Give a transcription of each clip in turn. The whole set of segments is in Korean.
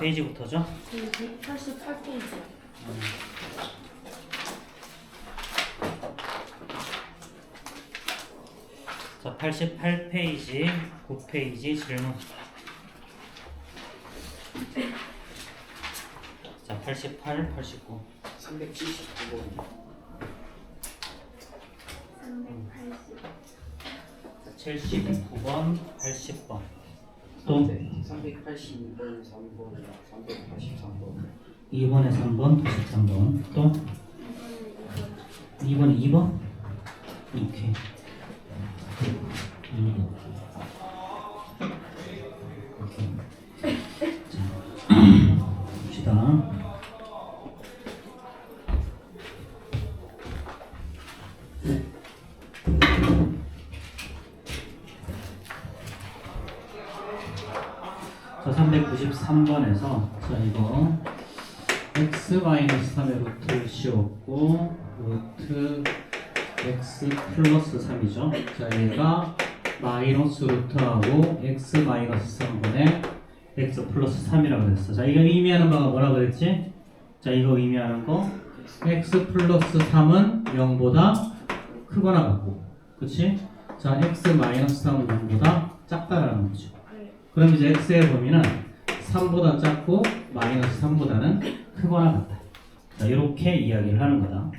페이지부터죠? 188페이지요. 자, 88페이지, 9페이지 질문. 자, 88, 89. 379번. 380. 79번, 80번. 또 382번, 3번, 383번. 2번에 3번, 93번. 또 이번에 2번. 2번에 2번. 오케이. 2번. 오케이. 자, 봅시다. 자, 393번에서 자, 이거 x-3의 루트를 씌웠고 루트 x 플러스 3이죠. 자, 얘가 마이너스 루트하고 x 마이너스 3분의 x 플러스 3이라고 그랬어. 자, 이거 의미하는 바가 뭐라고 그랬지? 자, 이거 의미하는 거 x 플러스 3은 0보다 크거나 같고, 그치? 자, x 마이너스 3은 0보다 작다라는 거죠. 그럼 이제 x의 범위는 3보다 작고 마이너스 3보다는 크거나 같다. 자, 이렇게 이야기를 하는 거다.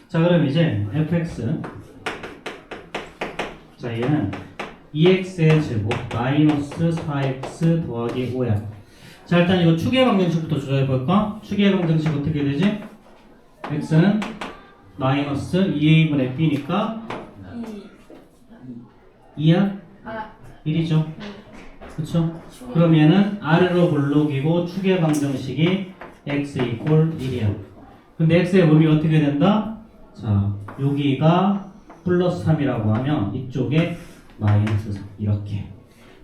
자, 그럼 이제 fx, 자, 얘는 2x의 제곱 마이너스 4x 더하기 5야. 자, 일단 이거 추계 방정식부터 조사해볼까? 추계 방정식 어떻게 되지? x는 마이너스 2a분의 b니까 2야? 1이죠. 그쵸? 그럼 얘는 아래로 볼록이고 추계 방정식이 x 이퀄 1이야. 근데 x의 범위가 어떻게 된다? 자, 여기가 플러스 3이라고 하면 이쪽에 마이너스 3 이렇게.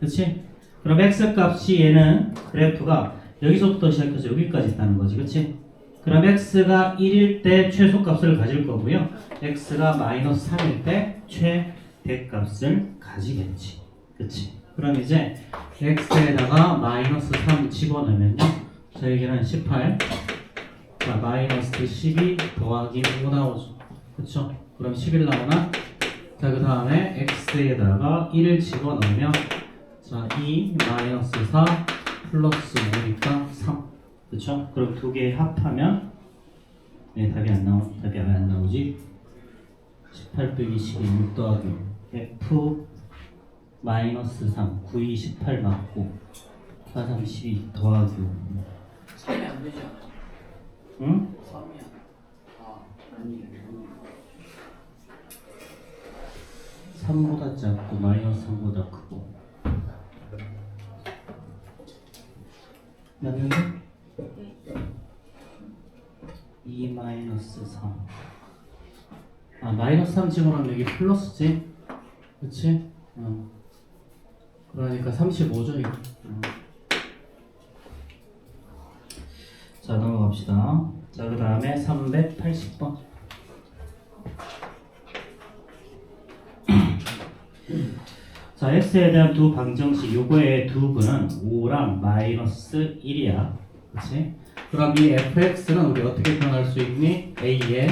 그치? 그럼 x 값이 얘는 그래프가 여기서부터 시작해서 여기까지 있다는 거지. 그치? 그럼 x가 1일 때 최소값을 가질 거고요. x가 마이너스 3일 때 최대값을 가지겠지. 그치? 그럼 이제 x에다가 마이너스 3 집어넣으면요. 자, 여기는 18. 자, 마이너스 12 더하기 5 나오죠. 그쵸? 그럼 11 나오나? 자, 그 다음에 x에다가 1을 집어넣으면 자, 2 마이너스 4 플러스 5니까 3. 그쵸? 그럼 두 개 합하면 네, 답이 안 왜 안 나오지? 18 빼기 12 6 더하기 f 마이너스 3 9, 2, 18 맞고 4, 3, 12 더하기 5 3이 안 되지 않아? 응? 3이야. 아니. 3보다 작고 마이너스 3보다 크고 맞는데? 2 마이너스 3 아, 마이너스 3 집어넣으면 여기 플러스지? 그치? 그러니까 35죠 이거. 자, 넘어갑시다. 자, 그 다음에 380번. 자, x에 대한 두 방정식, 요거의 두 분은 5랑 마이너스 1이야. 그치? 그럼 이 fx는 우리 어떻게 표현할 수 있니? a에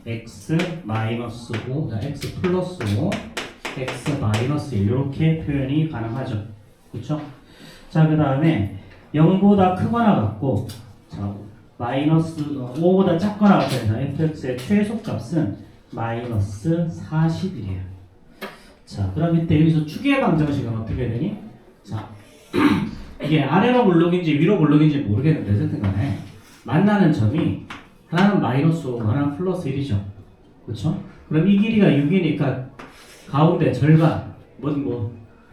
x 마이너스 5, x 플러스 5, x 마이너스 1 이렇게 표현이 가능하죠. 그쵸? 자, 그 다음에 0보다 크거나 같고 자, 마이너스 5보다 작거나 같아서 fx의 최소값은 마이너스 41이에요. 자, 그럼 이때 여기서 추계 방정식은 어떻게 되니? 자, 이게 아래로 볼록인지 위로 볼록인지 모르겠는데 어쨌든 간에 만나는 점이 하나는 마이너스 5, 하나는 플러스 1이죠. 그쵸? 그럼 이 길이가 6이니까 가운데 절반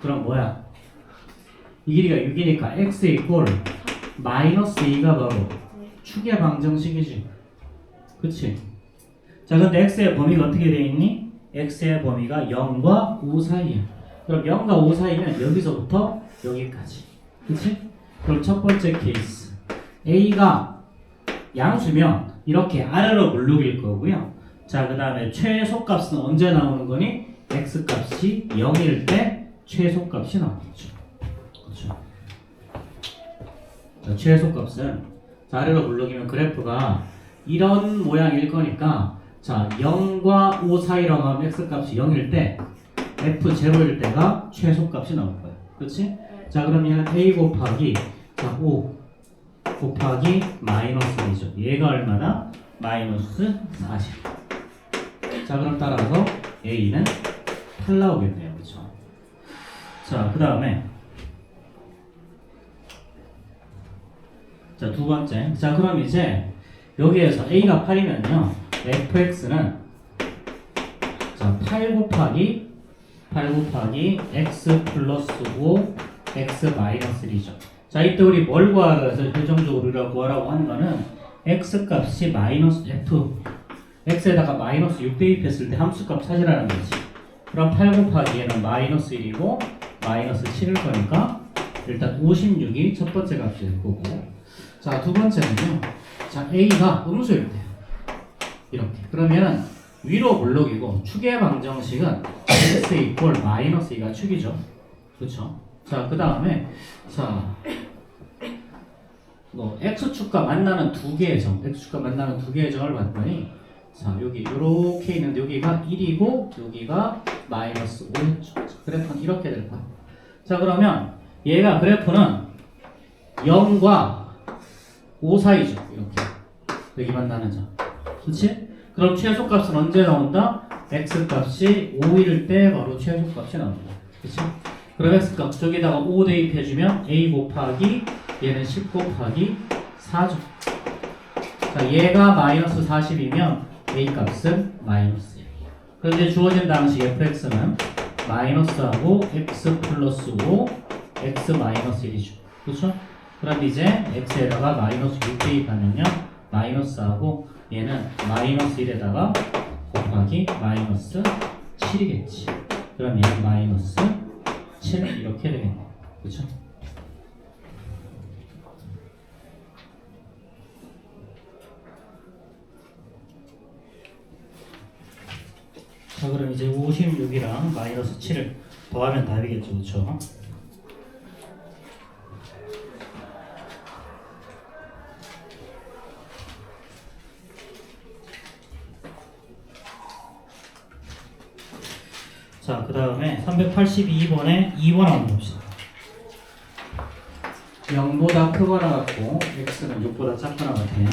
그럼 뭐야? 이 길이가 6이니까 x 이퀄 마이너스 2가 바로 추계 방정식이지. 그치? 자, 근데 x의 범위가 어떻게 되어 있니? x의 범위가 0과 5 사이야. 그럼 0과 5 사이면 여기서부터 여기까지. 그치? 그럼 첫 번째 케이스 a가 양수면 이렇게 아래로 물룩일 거고요. 자, 그 다음에 최소값은 언제 나오는 거니? x값이 0일 때 최소값이 나오겠죠. 그렇죠? 자, 최소값은 자, 아래로 물러기면 그래프가 이런 모양일 거니까 자 0과 5 사이라고 하면 x값이 0일 때 f0일 때가 최소값이 나올 거예요. 그렇지? 자 그러면 a 곱하기 자, 5 곱하기 마이너스 1이죠. 얘가 얼마나? 마이너스 40. 자 그럼 따라서 a는 8 나오겠네요. 그렇죠? 자 그 다음에 자 두 번째 자 그럼 이제 여기에서 a가 8이면요 fx는 자 8 곱하기 x 플러스 5 x 마이너스 1이죠. 자 이때 우리 뭘 구하라 해서 결정적으로 우리가 구하라고 하는 거는 x 값이 마이너스 x에다가 마이너스 6 대입했을 때 함수값 찾으라는 거지. 그럼 8 곱하기 얘는 마이너스 1이고 마이너스 7일 거니까 일단 56이 첫 번째 값이 될 거고 자 두 번째는요 자 a가 음수일 때 이렇게 그러면은 위로 물록이고 축의 방정식은 x 이꼴 마이너스 2가 축이죠. 그렇죠? 자 그 다음에 자 뭐 x축과 만나는 두 개의 점 x축과 만나는 두 개의 점을 봤더니 자 여기 이렇게 있는데 여기가 1이고 여기가 마이너스 5였죠. 그래프는 이렇게 될 거야. 자 그러면 얘가 그래프는 0과 5 사이죠. 이렇게 여기 만나는 점. 그렇지? 그럼 최소값은 언제 나온다? x값이 5일 때 바로 최소값이 나온다. 그렇지? 그럼 x값 저기다가 5 대입해주면 a 곱하기 얘는 10 곱하기 4죠. 자 얘가 마이너스 40이면 a 값은 마이너스 1. 그런데 주어진 당시 fx는 마이너스하고 x 플러스 5 x 마이너스 1이죠. 그렇죠? 그럼 이제 x에다가 마이너스 6 대입하면요 마이너스하고 얘는 마이너스 1에다가 곱하기 마이너스 7이겠지. 그럼 얘는 마이너스 7 이렇게 되겠네. 그렇죠? 자 그럼 이제 56이랑 마이너스 7을 더하면 답이겠죠. 그렇죠? 자, 그 다음에 382번에 2번 한번 봅시다. 0보다 크거나 같고 x는 6보다 작거나 같아요.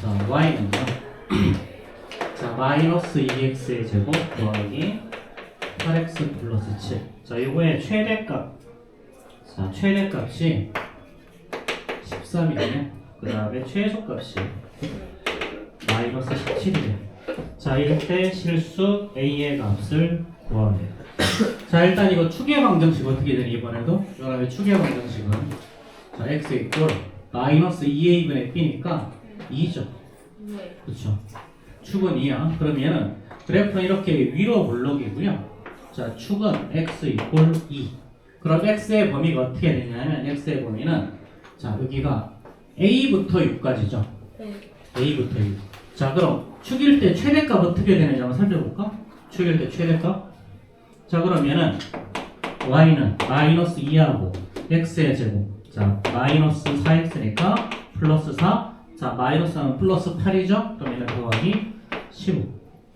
자, y는요. 자, 마이너스 2x의 제곱 더하기 8x 플러스 7. 자, 이거의 최대값. 자, 최대값이 13이네요. 그 다음에 최소값이 마이너스 17이래요. 자, 이때 실수 a의 값을 구하래요. 자, 일단 이거 축의 방정식 어떻게 되니 이번에도? 그다음에 축의 방정식은 자, x 이꼴 마이너스 2a분의 b니까 2죠. 네. 그렇죠? 축은 2야. 그러면은 그래프는 이렇게 위로 물록이고요. 자, 축은 x 이꼴 2. 그럼 x의 범위가 어떻게 되냐면 x의 범위는 자, 여기가 a부터 6까지죠. 네. a부터 6. 자, 그럼 축일 때 최대값 어떻게 되는지 한번 살펴볼까? 축일 때 최대값. 자, 그러면은 y는 마이너스 2하고 x의 제곱. 자, 마이너스 4x니까 플러스 4. 자, 마이너스 하면 플러스 8이죠? 그럼 얘는 더하기 15.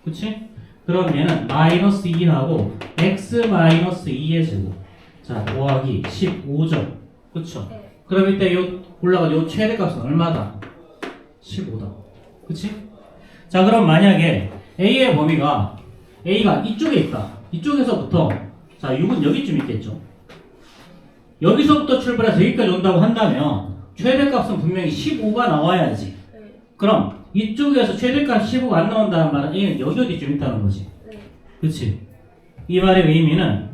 그치? 그럼 얘는 마이너스 2하고 x 마이너스 2의 제곱. 자, 더하기 15죠? 그쵸? 네. 그럼 이때 요 올라간 요 최대값은 얼마다? 15다. 그치? 자, 그럼 만약에 a의 범위가 a가 이쪽에 있다. 이쪽에서부터 자 6은 여기쯤 있겠죠. 여기서부터 출발해서 여기까지 온다고 한다면 최대값은 분명히 15가 나와야지. 네. 그럼 이쪽에서 최대값 15가 안 나온다는 말은 a는 여기 어디쯤 있다는 거지. 네. 그렇지? 이 말의 의미는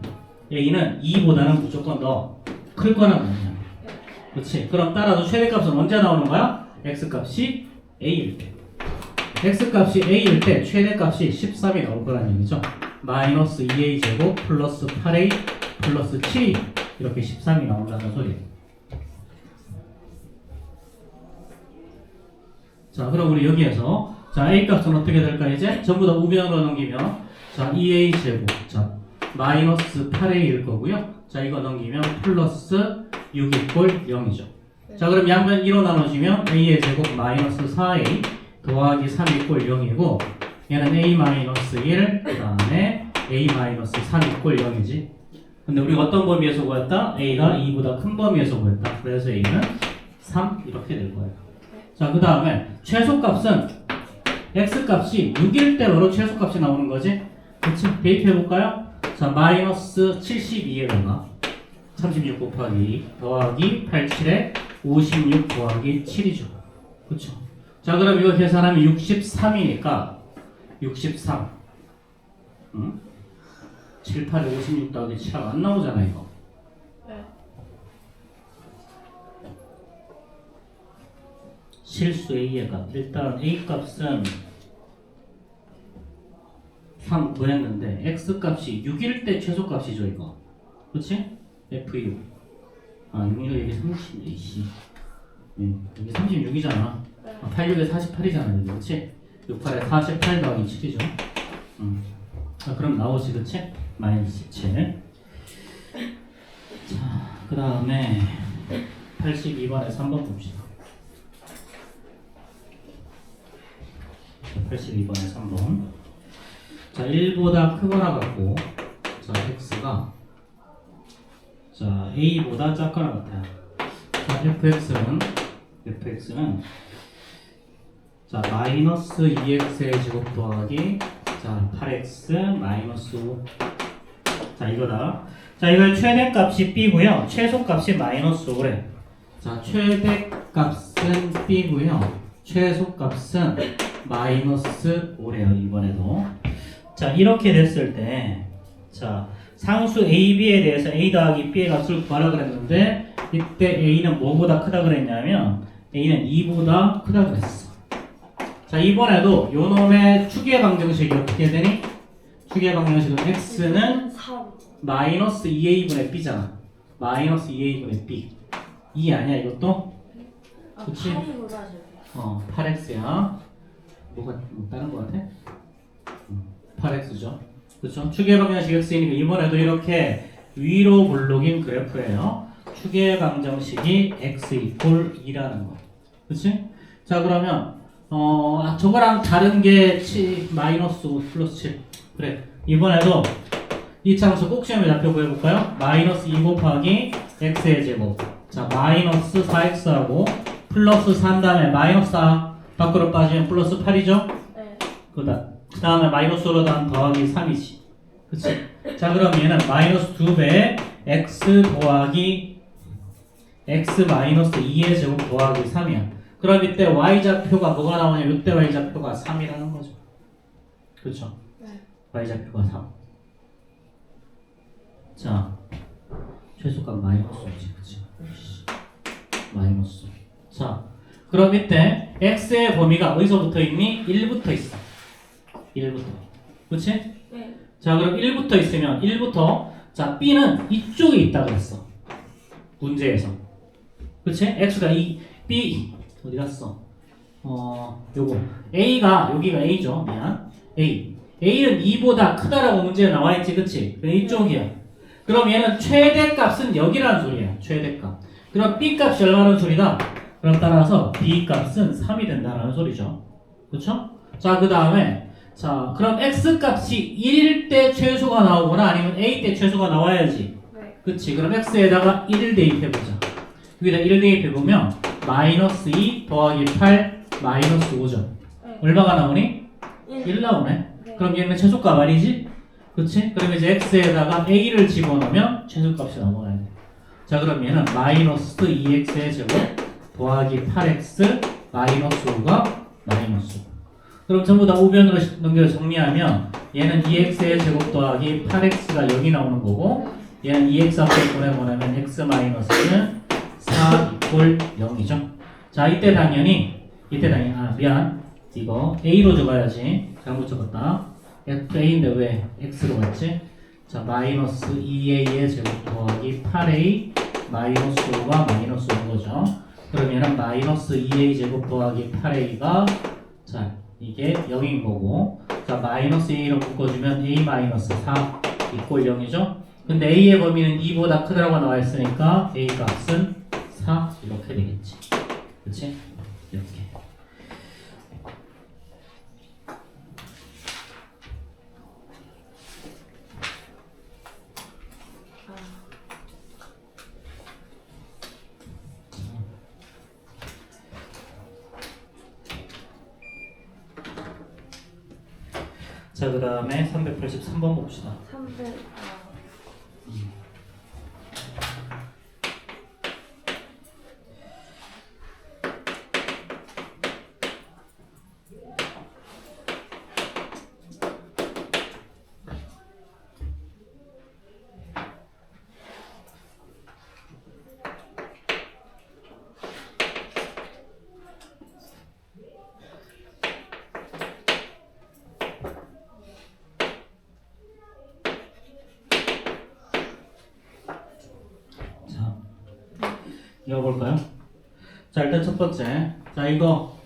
a는 2보다는 무조건 더 클 거란 말이야. 그렇지? 그럼 따라서 최대값은 언제 나오는 거야? x값이 a일 때. x값이 a일 때 최대값이 13이 나올 거라는 얘기죠. 마이너스 2a 제곱 플러스 8a 플러스 7이 이렇게 13이 나온다는 소리예요. 자, 그럼 우리 여기에서 자 a 값은 어떻게 될까 이제? 전부 다 우변으로 넘기면 자 2a 제곱 자 마이너스 8a일 거고요. 자 이거 넘기면 플러스 6 이꼴 0이죠. 네. 자 그럼 양변 2로 나눠지면 a의 제곱 마이너스 4a 더하기 3 이꼴 0이고 얘는 a 마이너스 1 그 다음에 a 마이너스 3 이꼴 0이지. 근데 우리가 어떤 범위에서 구했다? a가 2보다 큰 범위에서 구했다. 그래서 a는 3 이렇게 될 거예요. 자 그 다음에 최소값은 x값이 6일 때 바로 최소값이 나오는 거지. 그치? 대입해볼까요? 자 마이너스 72에다가 36 곱하기 2 더하기 87에 56 더하기 7이죠. 그쵸? 자 그럼 이거 계산하면 63이니까 63 응? 7, 8에 56 더하기 7하고 안 나오잖아 이거. 네. 실수 A의 값 일단 A 값은 3 구했는데 X 값이 6일 때 최소값이죠 이거. 그치? F6 아 여기 30 AC 여기 36이잖아. 86에 48이잖아 여기. 그치? 6, 8에 48 더하기 7이죠. 그럼 나오지 그치? 마이너스 7. 자 그 다음에 82번에 3번 봅시다. 82번에 3번. 자 1보다 크거나 같고 자 x가 자 a보다 작거나 같아요. 자 fx는 자 마이너스 2x의 제곱 더하기 자 8x 마이너스 5. 자 이거다. 자 이거 최대값이 b고요 최소값이 마이너스 5래. 자 최대값은 b고요 최소값은 마이너스 5래요 이번에도. 자 이렇게 됐을 때 자 상수 a, b에 대해서 a 더하기 b의 값을 구하라 그랬는데 이때 a는 뭐보다 크다 그랬냐면 a는 2보다 크다 그랬어. 자 이번에도 요놈의 추계 방정식이 어떻게 되니? 추계 방정식은 x는 3. 마이너스 2a분의 b잖아. 마이너스 2a분의 b 2 아니야 이것도? 아, 그치? 8이구나, 저거. 8x야. 뭐가 다른 거 같아? 8x죠. 그렇죠? 추계 방정식 x이니까 이번에도 이렇게 위로 볼록인 그래프예요. 추계 방정식이 x 이꼴 2라는 거. 그렇지? 자 그러면 저거랑 다른 게 마이너스 5 플러스 7. 그래. 이번에도 이 참수 꼭 시험에 잡혀 구해볼까요? 마이너스 2 곱하기 x의 제곱. 자 마이너스 4x하고 플러스 4 다음에 마이너스 4 밖으로 빠지면 플러스 8이죠? 네. 그 다음에 마이너스로 더하기 3이지. 그치? 자 그럼 얘는 마이너스 2배 x 더하기 x 마이너스 2의 제곱 더하기 3이야. 그럼 이때 y좌표가 뭐가 나오냐? 이때 y좌표가 3이라는 거죠. 그쵸? 네. y좌표가 3. 자 최소값 마이너스 5지. 그치? 마이너스. 자 그럼 이때 x의 범위가 어디서부터 있니? 1부터 있어. 1부터. 그치? 네. 자 그럼 1부터 있으면 1부터 자 b는 이쪽에 있다 그랬어. 문제에서. 그치? x가 b 어디 갔어? 요거 a가 여기가 a죠. 미안. a는 2보다 크다라고 문제에 나와있지. 그치? 이쪽이야. 그럼 얘는 최대값은 여기라는 소리야. 최대값. 그럼 b값이 얼마라는 소리다? 그럼 따라서 b값은 3이 된다는 소리죠. 그쵸? 자 그 다음에 자 그럼 x값이 1일 때 최소가 나오거나 아니면 a 때 최소가 나와야지. 네. 그치? 그럼 x에다가 1을 대입해보자. 여기다 1을 대입해보면 마이너스 2 더하기 8 마이너스 5죠. 네. 얼마가 나오니? 1 1. 나오네. 네. 그럼 얘는 최소값 아니지? 그치? 그럼 이제 x에다가 a를 집어넣으면 최소값이 나와야 돼. 자 그럼 얘는 마이너스 2x의 제곱 더하기 8x 마이너스 5가 마이너스 5. 그럼 전부 다 우변으로 넘겨 정리하면 얘는 2x의 제곱 더하기 8x가 여기 나오는 거고 얘는 2x 앞에 보내보내면 x 마이너스는 4 이꼴 0이죠. 자 이때 당연히 미안 이거 a로 적어야지. 잘못 적었다. fa인데 왜 x로 갔지? 자 마이너스 2a의 제곱 더하기 8a 마이너스 5가 마이너스 5인 거죠. 그럼 얘는 마이너스 2a 제곱 더하기 8a가 자 이게 0인 거고 자 마이너스 a로 묶어주면 a 마이너스 4 이꼴 0이죠. 근데 a의 범위는 2보다 크다라고 나와 있으니까 a 값은 4 이렇게 되겠지. 그치? 이렇게. 자, 그 다음에 383번 봅시다. 300. 자, 읽어볼까요? 자, 일단 첫 번째. 자, 이거.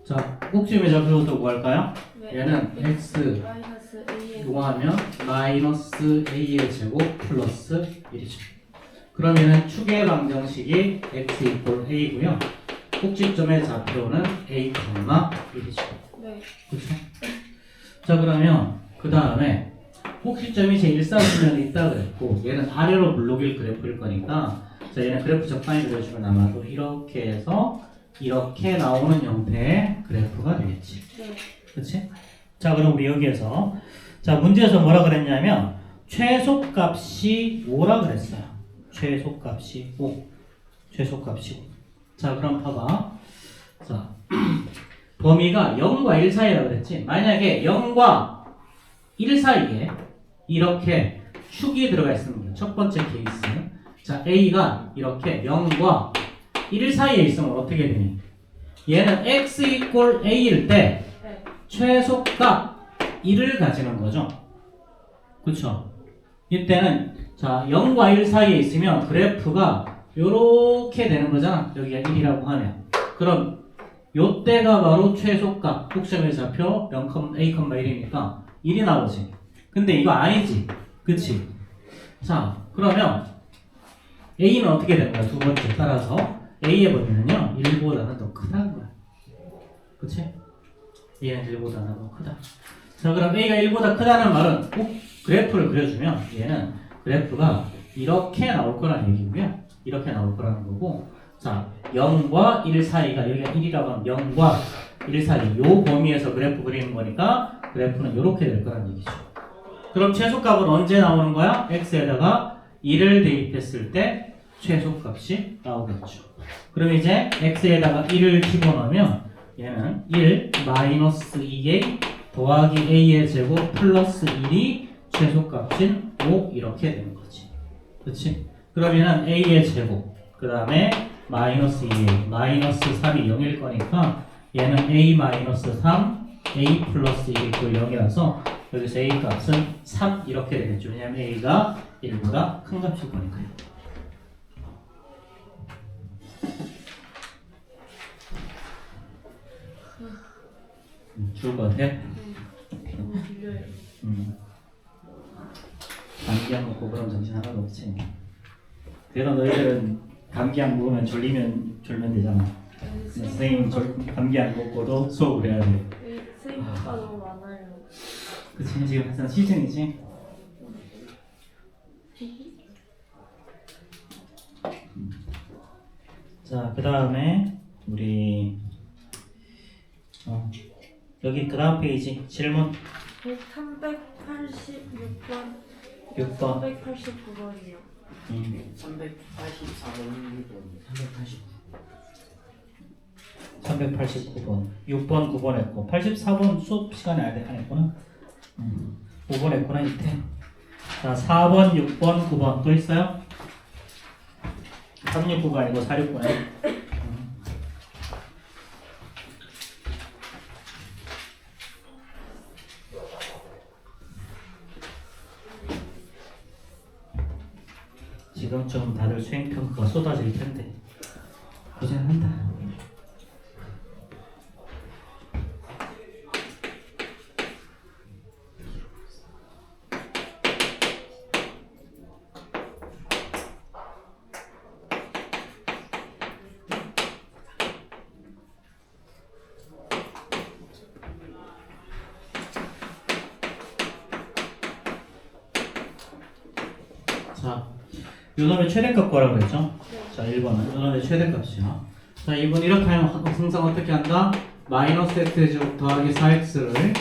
자, 꼭지점의 좌표부터 구할까요? 얘는 x 마이너스 A의 요거하면 마이너스 a의 제곱 플러스 1이죠. 그러면은 축의 방정식이 x 이퀄 a고요. 꼭지점의 좌표는 a, 1이죠. 네. 그렇죠? 자, 그러면 그 다음에 꼭지점이 제 일사분면이 있다 그랬고 얘는 아래로 물록일 그래프일 거니까 자, 얘는 그래프 적당히 그려주면 아마도 이렇게 해서 이렇게 나오는 형태의 그래프가 되겠지. 네. 그렇지? 자, 그럼 우리 여기에서 자, 문제에서 뭐라 그랬냐면 최소값이 5라 그랬어요. 최소값이 5. 최소값이 5. 자, 그럼 봐봐. 자, 범위가 0과 1 사이라 그랬지. 만약에 0과 1 사이에 이렇게 축이 들어가 있으면 첫 번째 케이스. 자, A가 이렇게 0과 1 사이에 있으면 어떻게 되니? 얘는 x 이퀄 a일 때 네. 최소값 1을 가지는 거죠. 그쵸? 이때는 자 0과 1 사이에 있으면 그래프가 요렇게 되는 거잖아. 여기가 1이라고 하면. 그럼 요때가 바로 최소값 꼭지점의 좌표 0, a, 1이니까 1이 나오지. 근데 이거 아니지. 그치? 자, 그러면 a는 어떻게 되는 거야? 두 번째 따라서 a의 범위는요 1보다는 더 크다는 거야. 그치? a는 1보다는 더 크다. 자, 그럼 a가 1보다 크다는 말은 꼭 그래프를 그려주면 얘는 그래프가 이렇게 나올 거라는 얘기고요. 이렇게 나올 거라는 거고, 자 0과 1 사이가 여기가 1이라고 하면 0과 1 사이 요 범위에서 그래프 그리는 거니까 그래프는 이렇게 될 거라는 얘기죠. 그럼 최소값은 언제 나오는 거야? x에다가 1을 대입했을 때 최소값이 나오겠죠. 그럼 이제 x에다가 1을 집어넣으면 얘는 1 마이너스 2a 더하기 a의 제곱 플러스 1이 최소값인 5 이렇게 되는 거지. 그렇지? 그러면은 a의 제곱 그 다음에 마이너스 2a 마이너스 3이 0일 거니까 얘는 a 마이너스 3 a 플러스 1이 0이라서 여기서 a 값은 3 이렇게 되겠죠. 왜냐면 a가 1보다 큰 값일 거니까요. 좋을 것 같아? 너무 길려요. 감기 안 먹고 그럼 정신 하나도 없지. 그래도 너희들은 감기 안 먹으면 졸면 되잖아. 선생님 감기 안 먹고도 수업을 해야 돼. 수입가 너무 많아요. 그치? 지금 항상 시즌이지? 자, 그 다음에 우리 여기 그 다음 페이지 질문 386번 6번 389번이요. 389번 6번 9번 했고 84번 수업 시간에 안 했구나. 5번 했구나 이때. 자, 4번 6번 9번 또 있어요? 369가 아니고 469네. 지금쯤 다들 수행평가가 쏟아질 텐데 고생한다. 4. 요 놈의 최대값 구하라고 그랬죠? 네. 자, 1번은 요 놈의 최대값이야. 자, 2번 이렇게 하면 항상 어떻게 한다? 마이너스 x제곱 더하기 4x를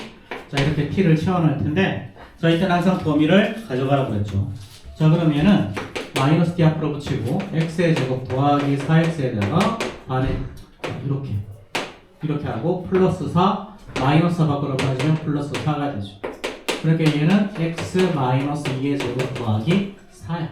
자, 이렇게 t를 채워넣을 텐데 자, 이때는 항상 범위를 가져가라고 그랬죠. 자, 그러면은 마이너스 t 앞으로 붙이고 x의 제곱 더하기 4x에다가 반에 이렇게 하고 플러스 4 마이너스 4 밖으로 빠지면 플러스 4가 되죠. 그렇게 얘는 x 마이너스 2의 제곱 더하기 4야.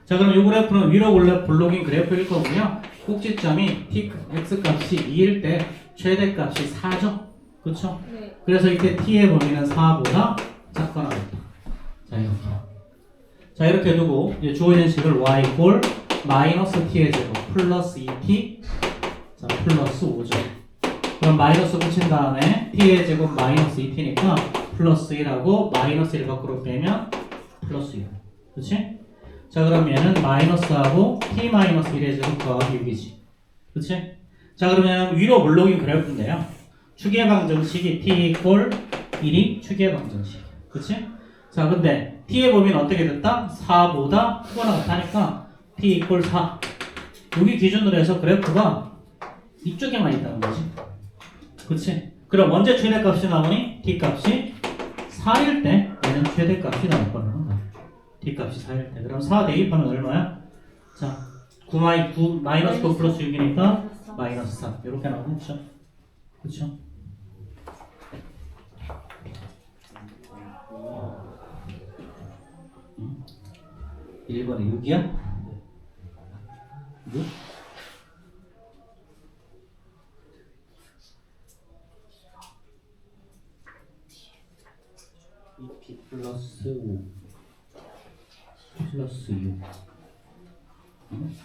자, 그럼 이 그래프는 위로 블록인 그래프일 거고요. 꼭지점이 t x 값이 2일 때 최대값이 4죠. 그렇죠? 네. 그래서 이때 t의 범위는 4보다 작거나 같다. 자, 이렇게. 자, 이렇게 두고 이제 주어진 식을 y 꼴 마이너스 t의 제곱 플러스 2t 자, 플러스 5죠. 그럼 마이너스 붙인 다음에 t의 제곱 마이너스 2t니까 플러스 1하고 마이너스 1 밖으로 빼면 플러스 1. 그렇지? 자, 그럼 얘는 마이너스하고 t 마이너스 1의 제곱 더하기 6이지. 그렇지? 자, 그러면 위로 블록인 그래프인데요. 추계 방정식이 t 이꼴 1이 추계 방정식. 그렇지? 자, 근데 t의 범위는 어떻게 됐다? 4보다 크거나 같다니까 t 이꼴 4. 여기 기준으로 해서 그래프가 이쪽에만 있다는 거지. 그렇지? 그럼 언제 최대값이 나오니? t값이 4일 때 얘는 최대값이 나올 거라는 거야. t값이 4일 때. 그럼 4 대입하면 얼마야? 자, 9 마이너스 9 플러스 6이니까 마이너스 4. 이렇게 나오겠죠? 그렇죠? 응? 1번에 6이야? 6? p 플러스 5 플러스 6 응?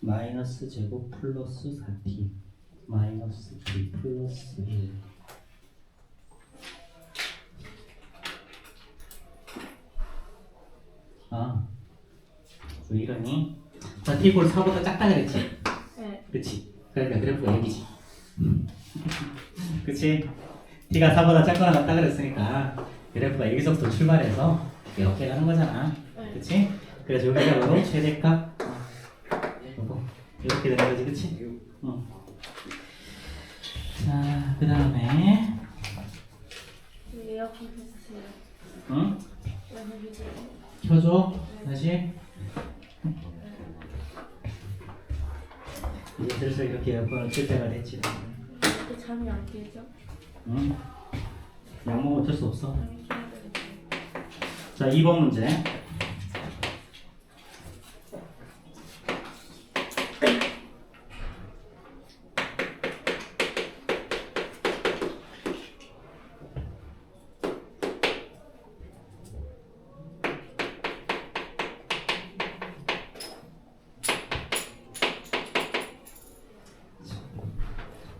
마이너스 제곱 플러스 4t 마이너스 t 플러스 1 아, 왜 이러니? 자, t 꼴 4보다 작다 그랬지? 네. 그치? 그러니까 그래프가 여기지. 그치? t가 4보다 작거나 같다 그랬으니까 그래프가 여기서부터 출발해서 이렇게 가는 거잖아. 네. 그치? 그래서 여기가 바로 최대값 요거 이렇게 되는 거지. 그치? 응. 자, 그 다음에 에어컨 켰어요. 응? 왜냐면 켜줘. 다시 이제 슬슬 이렇게 에어컨을 킬 때가 됐지. 이렇게 잠이 안 깨죠? 응? 약 먹으면 어쩔 수 없어. 잠이 깨야 되겠죠. 자, 2번 문제.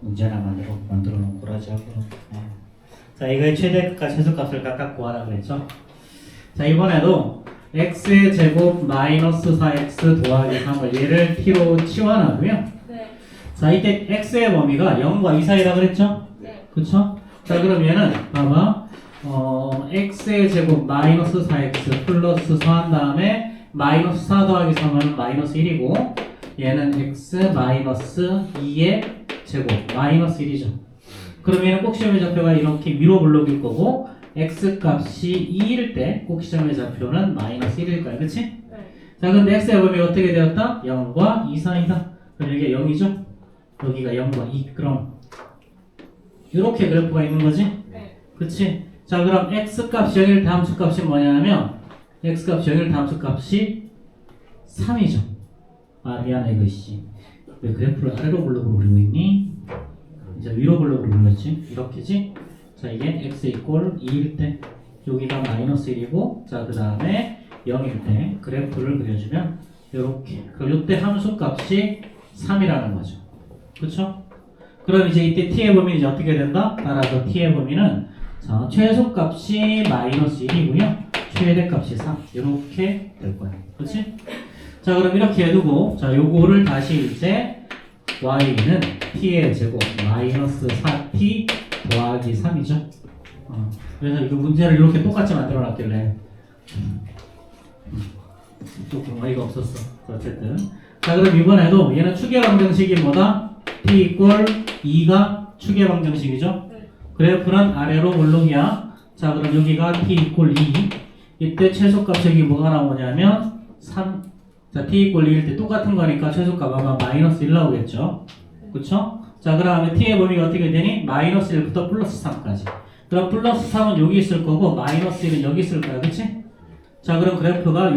문제 하나 만들어 놓고 그러지 하고. 자, 이거의 최대값과 최소값을 각각 구하라 그랬죠. 자, 이번에도 x의 제곱 마이너스 4x 더하기 3을 얘를 t로 치환하고요. 네. 자, 이때 x의 범위가 0과 2 사이라 그랬죠. 네. 그쵸? 자, 그러면은 봐봐. x의 제곱 마이너스 4x 플러스 4 한 다음에 마이너스 4 더하기 3은 마이너스 1이고 얘는 x 마이너스 2의 제곱 마이너스 1이죠. 그러면 꼭 시험의 좌표가 이렇게 위로 블록일 거고 x 값이 2일 때 꼭 시험의 좌표는 마이너스 1일 거야. 그치? 네. 자, 근데 x의 범위가 어떻게 되었다? 0과 2 사이다. 그럼 이게 0이죠? 여기가 0과 2. 그럼 이렇게 그래프가 있는 거지? 네. 그치? 자, 그럼 x 값이 0일 때 함수 값이 뭐냐면 x 값이 0일 때 함수 값이 3이죠. 아, 미안해 이거 씨. 왜 그래프를 아래로 블록으로 그리고 있니? 이제 위로 블록으로 그렸지? 이렇게지? 자, 이게 x 이꼴 2일 때 여기가 마이너스 1이고 자, 그 다음에 0일 때 그래프를 그려주면 이렇게. 그럼 이때 함수 값이 3이라는 거죠. 그쵸? 그럼 이제 이때 t의 범위는 이제 어떻게 된다? 따라서 t의 범위는 자, 최소값이 마이너스 1이고요. 최대값이 3. 이렇게 될 거예요. 그치? 자, 그럼 이렇게 해두고 자, 요거를 다시 이제 y는 t의 제곱 마이너스 4t 더하기 3이죠. 그래서 이 문제를 이렇게 똑같이 만들어 놨길래 조금 어이가 없었어. 어쨌든 자 그럼 이번에도 얘는 추계 방정식이 뭐다? t 이꼴 2가 추계 방정식이죠. 네. 그래프는 아래로 올록이야. 자 그럼 여기가 t 이꼴 2 이때 최소값 여기 뭐가 나오냐면 3. 자 t 이꼴 2일 때 똑같은 거니까 최소값 아마 마이너스 1 나오겠죠. 그쵸? 자 그 다음에 t의 범위가 어떻게 되니? 마이너스 1부터 플러스 3까지. 그럼 플러스 3은 여기 있을 거고 마이너스 1은 여기 있을 거야. 그치? 자 그럼 그래프가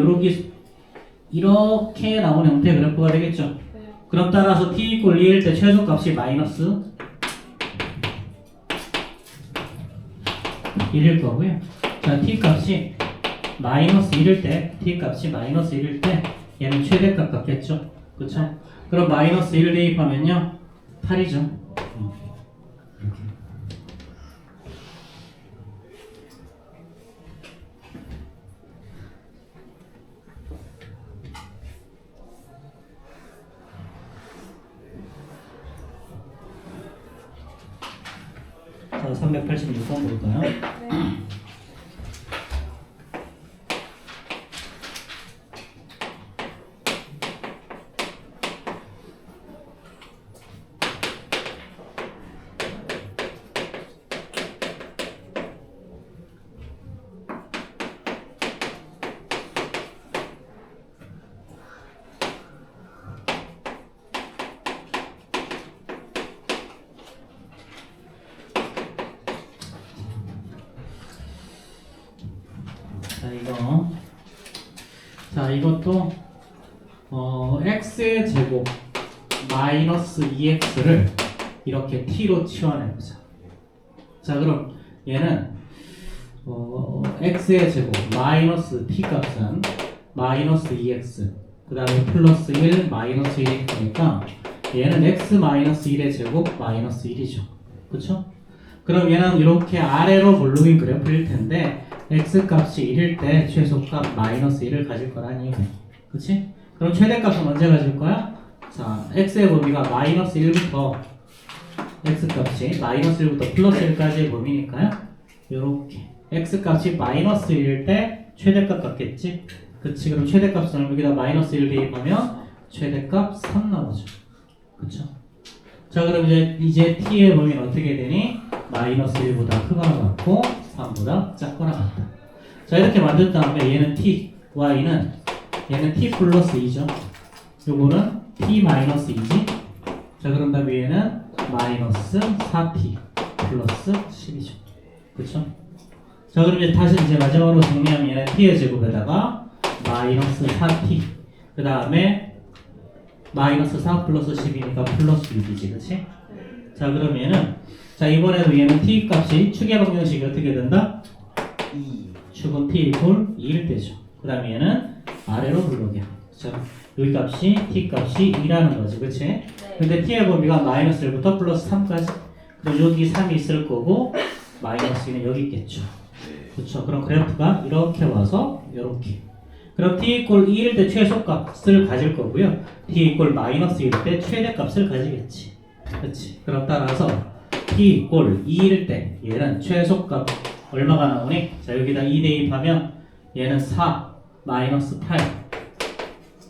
이렇게 나오는 형태의 그래프가 되겠죠. 네. 그럼 따라서 t 이꼴 2일 때 최소값이 마이너스 1일 거고요. 자 t 값이 마이너스 1일 때 t 값이 마이너스 1일 때 얘는 최대값 같겠죠. 그쵸? 그럼 마이너스 1을 대입하면요 8이죠. 자 386번 볼까요? 네. 자 이것도 x의 제곱 마이너스 2x를 이렇게 t로 치환해보자. 자 그럼 얘는 x의 제곱 마이너스 t 값은 마이너스 2x 그 다음에 플러스 1 마이너스 1이 되니까 얘는 x 마이너스 1의 제곱 마이너스 1이죠. 그쵸? 그럼 얘는 이렇게 아래로 볼록인 그래프일 텐데 x 값이 1일 때 최소값 마이너스 1을 가질 거라는 얘기야. 그치? 그럼 최대값은 언제 가질 거야? 자, x의 범위가 마이너스 1부터 x 값이 마이너스 1부터 플러스 1까지의 범위니까요. 요렇게 x 값이 마이너스 1일 때 최대값 같겠지? 그치? 그럼 최대값은 여기다 마이너스 1 대입하면 최대값 3 나오죠. 그쵸? 자 그럼 이제 t의 범위는 어떻게 되니? 마이너스 1보다 크거나 같고 3보다 작거나 같다. 자 이렇게 만든 다음에 얘는 t, y는 얘는 t 플러스 2죠. 요거는 t 마이너스 2지. 자 그런 다음에 얘는 마이너스 4t 플러스 10이죠. 그쵸? 자 그럼 이제 마지막으로 정리하면 얘는 t의 제곱에다가 마이너스 4t 그 다음에 마이너스 4 플러스 10이니까 플러스 6이지. 그치? 자 그러면은 자 이번에도 얘는 t 값이 축의 방정식이 어떻게 된다? 2. 축은 t 이꼴 2일 때죠. 그 다음에 얘는 아래로 블록이야. 자 여기 값이 t 값이 2라는 거지. 그치? 네. 근데 t의 범위가 마이너스 1부터 플러스 3까지. 그럼 여기 3이 있을 거고 마이너스 2는 여기 있겠죠. 그쵸? 그럼 그래프가 이렇게 와서 이렇게. 그럼 t 이꼴 2일 때 최소값을 가질 거고요. t 이꼴 마이너스 1일 때 최대값을 가지겠지. 그치? 그럼 따라서 t 이꼴 2일 때 얘는 최소값 얼마가 나오니? 자 여기다 2 대입하면 얘는 4 마이너스 8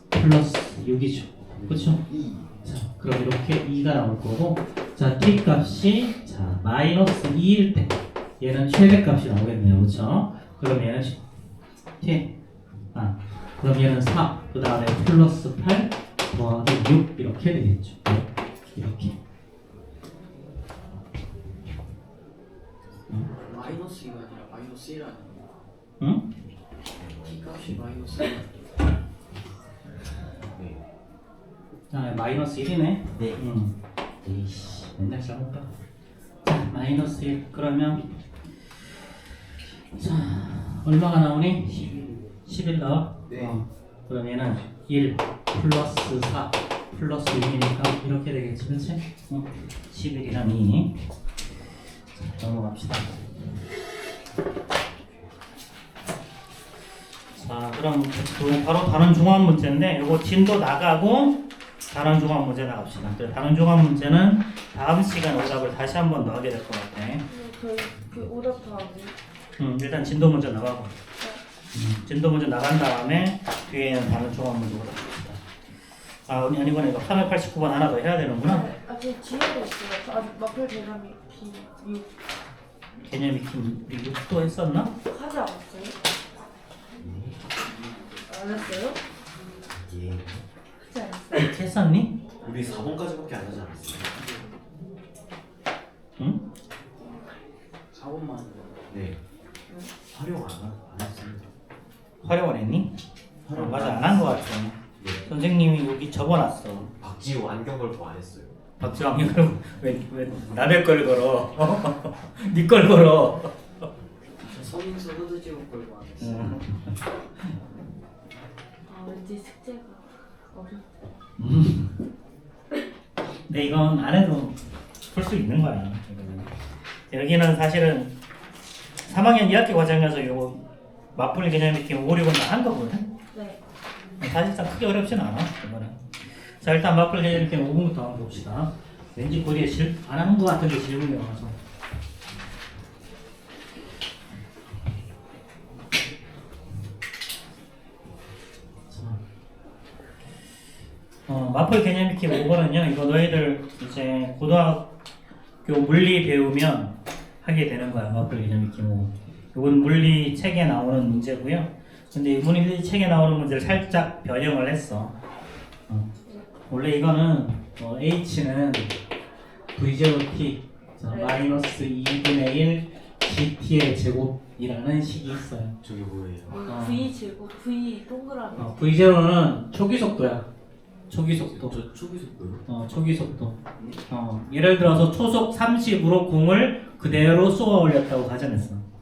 플러스 6이죠. 그쵸? 2. 자 그럼 이렇게 2가 나올 거고 자 t 값이 자 마이너스 2일 때 얘는 최대값이 나오겠네요. 그쵸? 그럼 얘는 t 그럼 얘는 4 그 다음에 플러스 8 더하기 6 이렇게 되겠죠. 이렇게 마이너스 2가 아니라 마이너스 1 아니에요? 응? t 값이 마이너스 1. 마이너스 1이네. 네. 에이씨 맨날 잘못다. 자 마이너스 1 그러면 자 얼마가 나오니? 11 나와? 네. 그럼 얘는 1 플러스 4 플러스 6이니까 이렇게 되겠지. 그치? 11이랑 2 자, 넘어갑시다. 자 그럼 바로 다른 종합 문제인데 이거 진도 나가고 단원 종합 문제 나갑시다. 단원 종합 문제는 다음 시간 오답을 다시 한번 더 하게 될 것 같아. 그 오답 다음에. 일단 진도 문제 나가고. 진도 문제 나간 다음에 뒤에는 단원 종합 문제 오답 합시다. 아, 아니구나. 이거 389번 하나 더 해야 되는구나. 네. 아, 저 뒤에도 있어요. 저 아직 마플 대감이 B6 개념 익힘 6도 했었나? 하지 않았어요? 안 했어요? 예. 하지 않았어요? 했었니? 우리 4번까지밖에 안 하지 않았어요? 응? 4번만. 네. 활용 안 했습니다. 활용을 했니? 맞아, 안 한 것 같아. 네. 선생님이 여기 적어놨어. 박지호 안경 걸고 안 했어요. 박지왕 이걸 왜 남의 걸 걸어? 네 걸 걸어. 서민수 후드지호 걸고 안 했어요. 아, 왠지 숙제가 어렵다. 근데 이건 안 해도 풀 수 있는 거야. 여기는 사실은 3학년 2학기 과정에서 요거 맞불 개념 익힘 5, 6은 다 한 거거든. 네. 사실상 크게 어렵진 않아. 이거는. 자, 일단 맞불 개념 익힘 5분부터 한번 봅시다. 왠지 거기에 안 하는 것 같은데 질문이 와서. 마플 개념 익힘 5번은요, 이거 너희들 이제 고등학교 물리 배우면 하게 되는 거야. 마플 개념 익힘 5. 이건 물리 책에 나오는 문제고요. 근데 이 물리 책에 나오는 문제를 살짝 변형을 했어. 원래 이거는 H는 V0t 마이너스 2분의 1 GT의 제곱이라는 식이 있어요. 저게 뭐예요? V 제곱 V 동그라미. V0는 초기 속도야. 초기 속도. 저 초기 속도요? 초기 속도. 예를 들어서 초속 30으로 공을 그대로 쏘아 올렸다고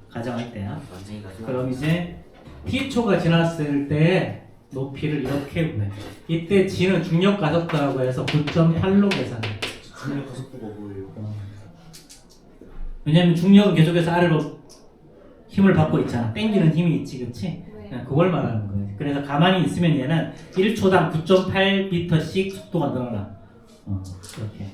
가정할 때야. 완전히 가져. 그럼 이제 t초가 지났을 때 높이를 이렇게 구해. 이때 g는 중력 가속도라고 해서 9.8로 계산해. 중력 가속도가 뭐예요? 왜냐면 중력은 계속해서 아래로 힘을 받고 있잖아. 당기는 힘이 있지, 그렇지? 네. 그걸 말하는 거예요. 그래서 가만히 있으면 얘는 1초당 9.8m씩 속도가 늘어나. 이렇게.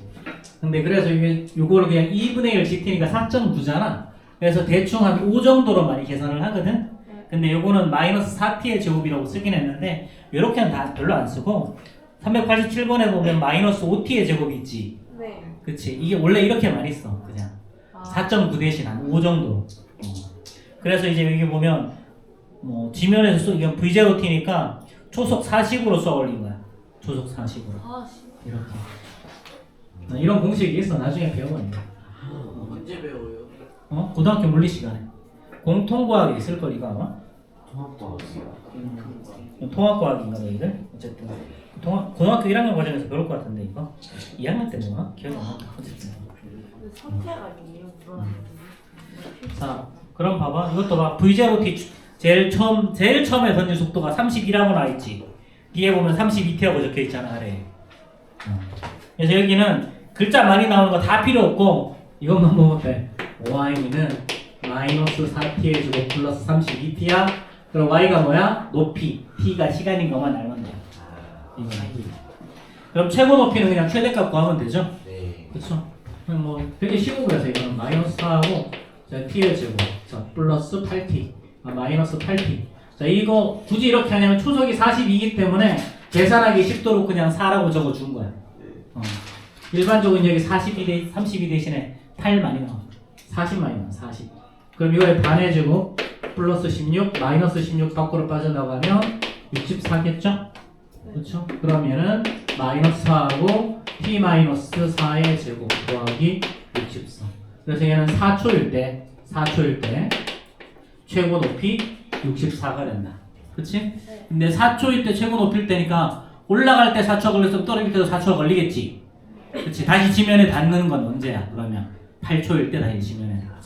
근데 그래서 이게 요거를 그냥 2분의 1 GT니까 4.9잖아. 그래서 대충 한 5 정도로 많이 계산을 하거든. 근데 요거는 마이너스 4t의 제곱이라고 쓰긴 했는데 요렇게는 다 별로 안 쓰고 387번에 보면 마이너스 5t의 제곱이 있지. 네. 그치? 이게 원래 이렇게 많이 써. 그냥 4.9 대신 한 5 정도. 그래서 이제 여기 보면 지면에서 이건 V0t니까 초속 40으로 쏘아 올린 거야. 초속 40으로. 이렇게. 이런 공식이 있어. 나중에 배워보는 거야. 언제 배워요? 고등학교 물리 시간에. 공통과학이 있을 걸 이거 아마? 통합도 통합과학인가 너희들? 어쨌든 고등학교 1학년 과정에서 배울 것 같은데 이거? 2학년 때 뭐나? 기억이 안 난다. 어쨌든. 선택 아니에요? 자, 그럼 봐봐. 이것도 봐. V0t 제일 처음에 던진 속도가 32라고 나와있지. 뒤에 보면 32t라고 적혀있잖아, 아래에. 그래서 여기는 글자 많이 나오는 거 다 필요 없고 이것만 보면 돼. y는 마이너스 4t의 제곱 플러스 32t야. 그럼 y가 뭐야? 높이. t가 시간인 것만 알면 돼. 그럼 최고 높이는 그냥 최대값 구하면 되죠? 네. 그쵸? 뭐 되게 쉬운 거라서 이거는 마이너스 4하고 자, t의 제곱 자, 플러스 8t 마이너스 8t 자, 이거 굳이 이렇게 하냐면 초속이 42이기 때문에 계산하기 쉽도록 그냥 4라고 적어준 거야. 일반적으로 여기 32 대신에 8 많이 나와. 40 많이 나와. 40. 그럼 이거의 반의 제곱 플러스 16 마이너스 16 밖으로 빠져나가면 64겠죠? 그렇죠? 그러면은 마이너스 4하고 t 마이너스 4의 제곱 더하기 64. 그래서 얘는 4초일 때 최고 높이 64가 된다. 그치? 네. 근데 4초일 때 최고 높일 때니까 올라갈 때 4초가 걸려서 떨어질 때도 4초가 걸리겠지. 그치? 다시 지면에 닿는 건 언제야? 그러면 8초일 때 다시 지면에 닿아.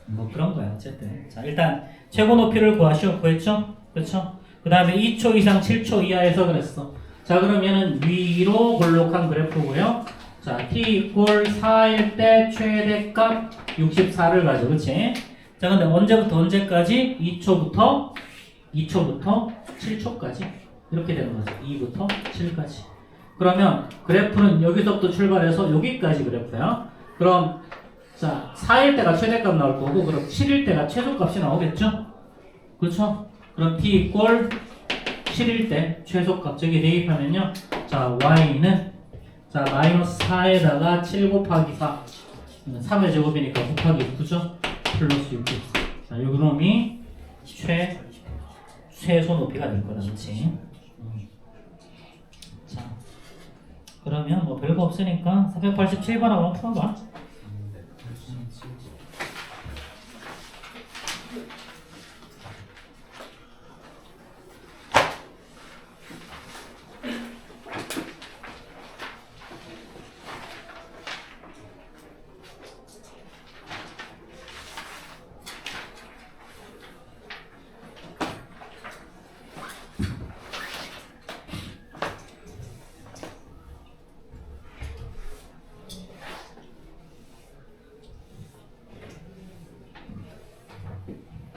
뭐 그런 거야 어쨌든. 자, 일단 최고 높이를 구했죠? 그렇죠? 그 다음에 2초 이상 7초 이하에서 그랬어. 자, 그러면은 위로 볼록한 그래프고요. 자, t 이퀄 4일 때 최대값 64를 가져. 그치? 자, 근데 언제부터 언제까지? 2초부터 2초부터 7초까지 이렇게 되는 거죠. 2부터 7까지. 그러면 그래프는 여기서부터 출발해서 여기까지 그래프야. 그럼 자 4일 때가 최대값 나올 거고 그럼 7일 때가 최소값이 나오겠죠? 그렇죠? 그럼 t 이꼴 7일 때 최소값 저기 대입하면요. 자 y는 자 마이너스 4에다가 7 곱하기 4 3의 제곱이니까 곱하기 9죠? 플러스 6. 자 요 그놈이 최소 높이가 될 거다. 그렇지? 자 그러면 뭐 별거 없으니까 487번 한번 풀어봐.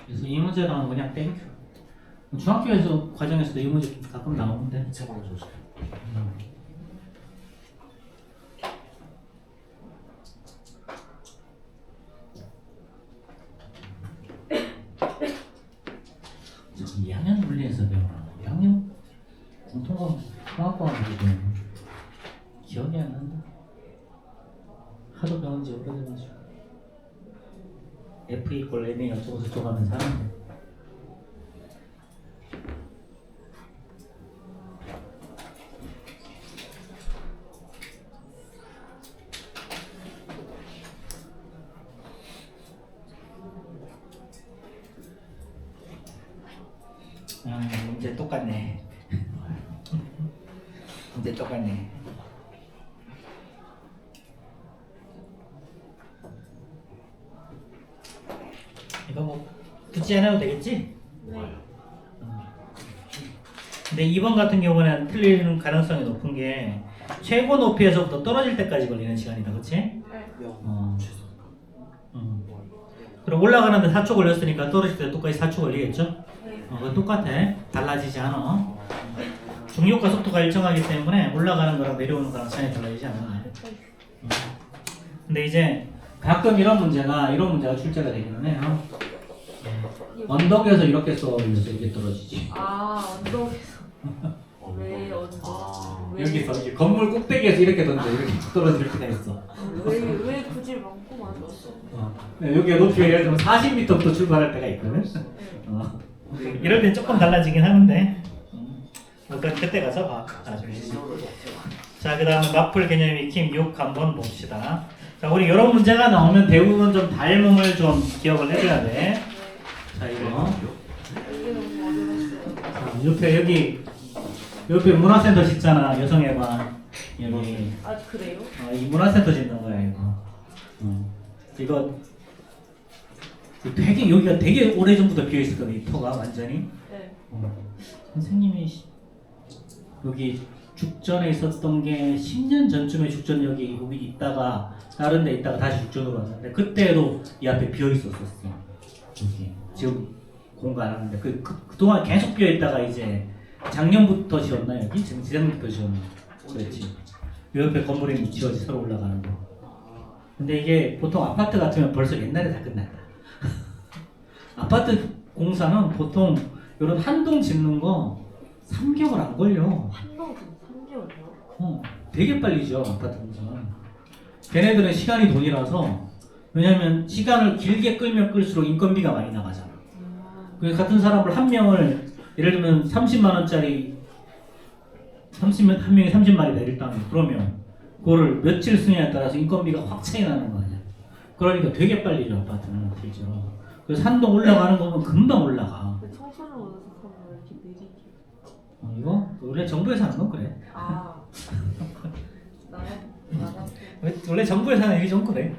그래서 이 문제랑 그냥 땡큐. 중학교에서 과정에서도 이 문제 가끔 나오는데. 제발 주세요. 저 2학년 물리에서 배우나 2학년 공통과목 통합과목 배우는 기억이 안 난다. 하도 배운 지 오래돼가지고 F 이꼴 M이 어쩌고 저쩌고 하면서 하는데 문제 똑같네. 문제 똑같네. 이거 뭐 듣지 않아도 되겠지? 네. 근데 2번 같은 경우는 틀리는 가능성이 높은 게 최고 높이에서부터 떨어질 때까지 걸리는 시간이다. 그렇지? 네. 그럼 올라가는데 4초 걸렸으니까 떨어질 때 똑같이 4초 걸리겠죠? 네. 그건 똑같아. 달라지지 않아. 중력과 속도가 일정하기 때문에 올라가는 거랑 내려오는 거랑 차이 달라지지 않아. 근데 이제 가끔 이런 문제가 출제가 되기는 해요. 언덕에서 이렇게 쏘면서 이렇게 떨어지지. 아 언덕에서. 왜 언덕? 왜? 여기서 이렇게 건물 꼭대기에서 이렇게 던져 이렇게 떨어질 때가 있어. 왜 굳이 많고 많았어? 여기가 높이가 예를 들면 40m부터 출발할 때가 있거든. 이럴 땐 조금 달라지긴 하는데. 그때 가서 봐. 나중에. 자, 그 다음에 마플 개념 익힘 6 한번 봅시다. 자, 우리 이런 문제가 나오면 대부분 좀 닮음을 좀 기억을 해줘야 돼. 자, 이거. 이게 너무 어려웠어요. 자, 옆에 문화센터 짓잖아. 여성애관. 여기. 아 그래요? 이 문화센터 짓는 거야, 이거. 이거 되게 여기가 되게 오래 전부터 비어 있었거든, 이 터가 완전히. 네. 선생님이 여기 죽전에 있었던 게 10년 전쯤에 죽전 여기 있다가 다른 데 있다가 다시 죽전으로 왔는데 그때도 이 앞에 비어 있었었어. 여기 지금 공간하는데 그동안 계속 비어 있다가 이제 작년부터 지었나 여기? 지금 재작년부터 지었나? 그렇지. 이 옆에 건물이 지어지 서로 올라가는 거. 근데 이게 보통 아파트 같으면 벌써 옛날에 다 끝났다. 아파트 공사는 보통 이런 한 동 짓는 거 3개월 안 걸려. 한동 3개월이요? 되게 빨리 지어 아파트 공사는. 걔네들은 시간이 돈이라서 왜냐면 시간을 길게 끌면 끌수록 인건비가 많이 나가잖아. 그 같은 사람을 한 명을 예를 들면 30만 원짜리 30명 한 명이 30마리 내릴 땅에 그러면 그거를 며칠 쓰냐에 따라서 인건비가 확 차이 나는 거 아니야. 그러니까 되게 빨리 져 아파트는 실제로. 그래서 산동 올라가는 거면 금방 올라가. 그 청소를 오면서 왜 이렇게 느리게? 이거 원래 정부에서 하는 건 그래. 아 나랑 원래 정부에서 하는 일이 좀 그래.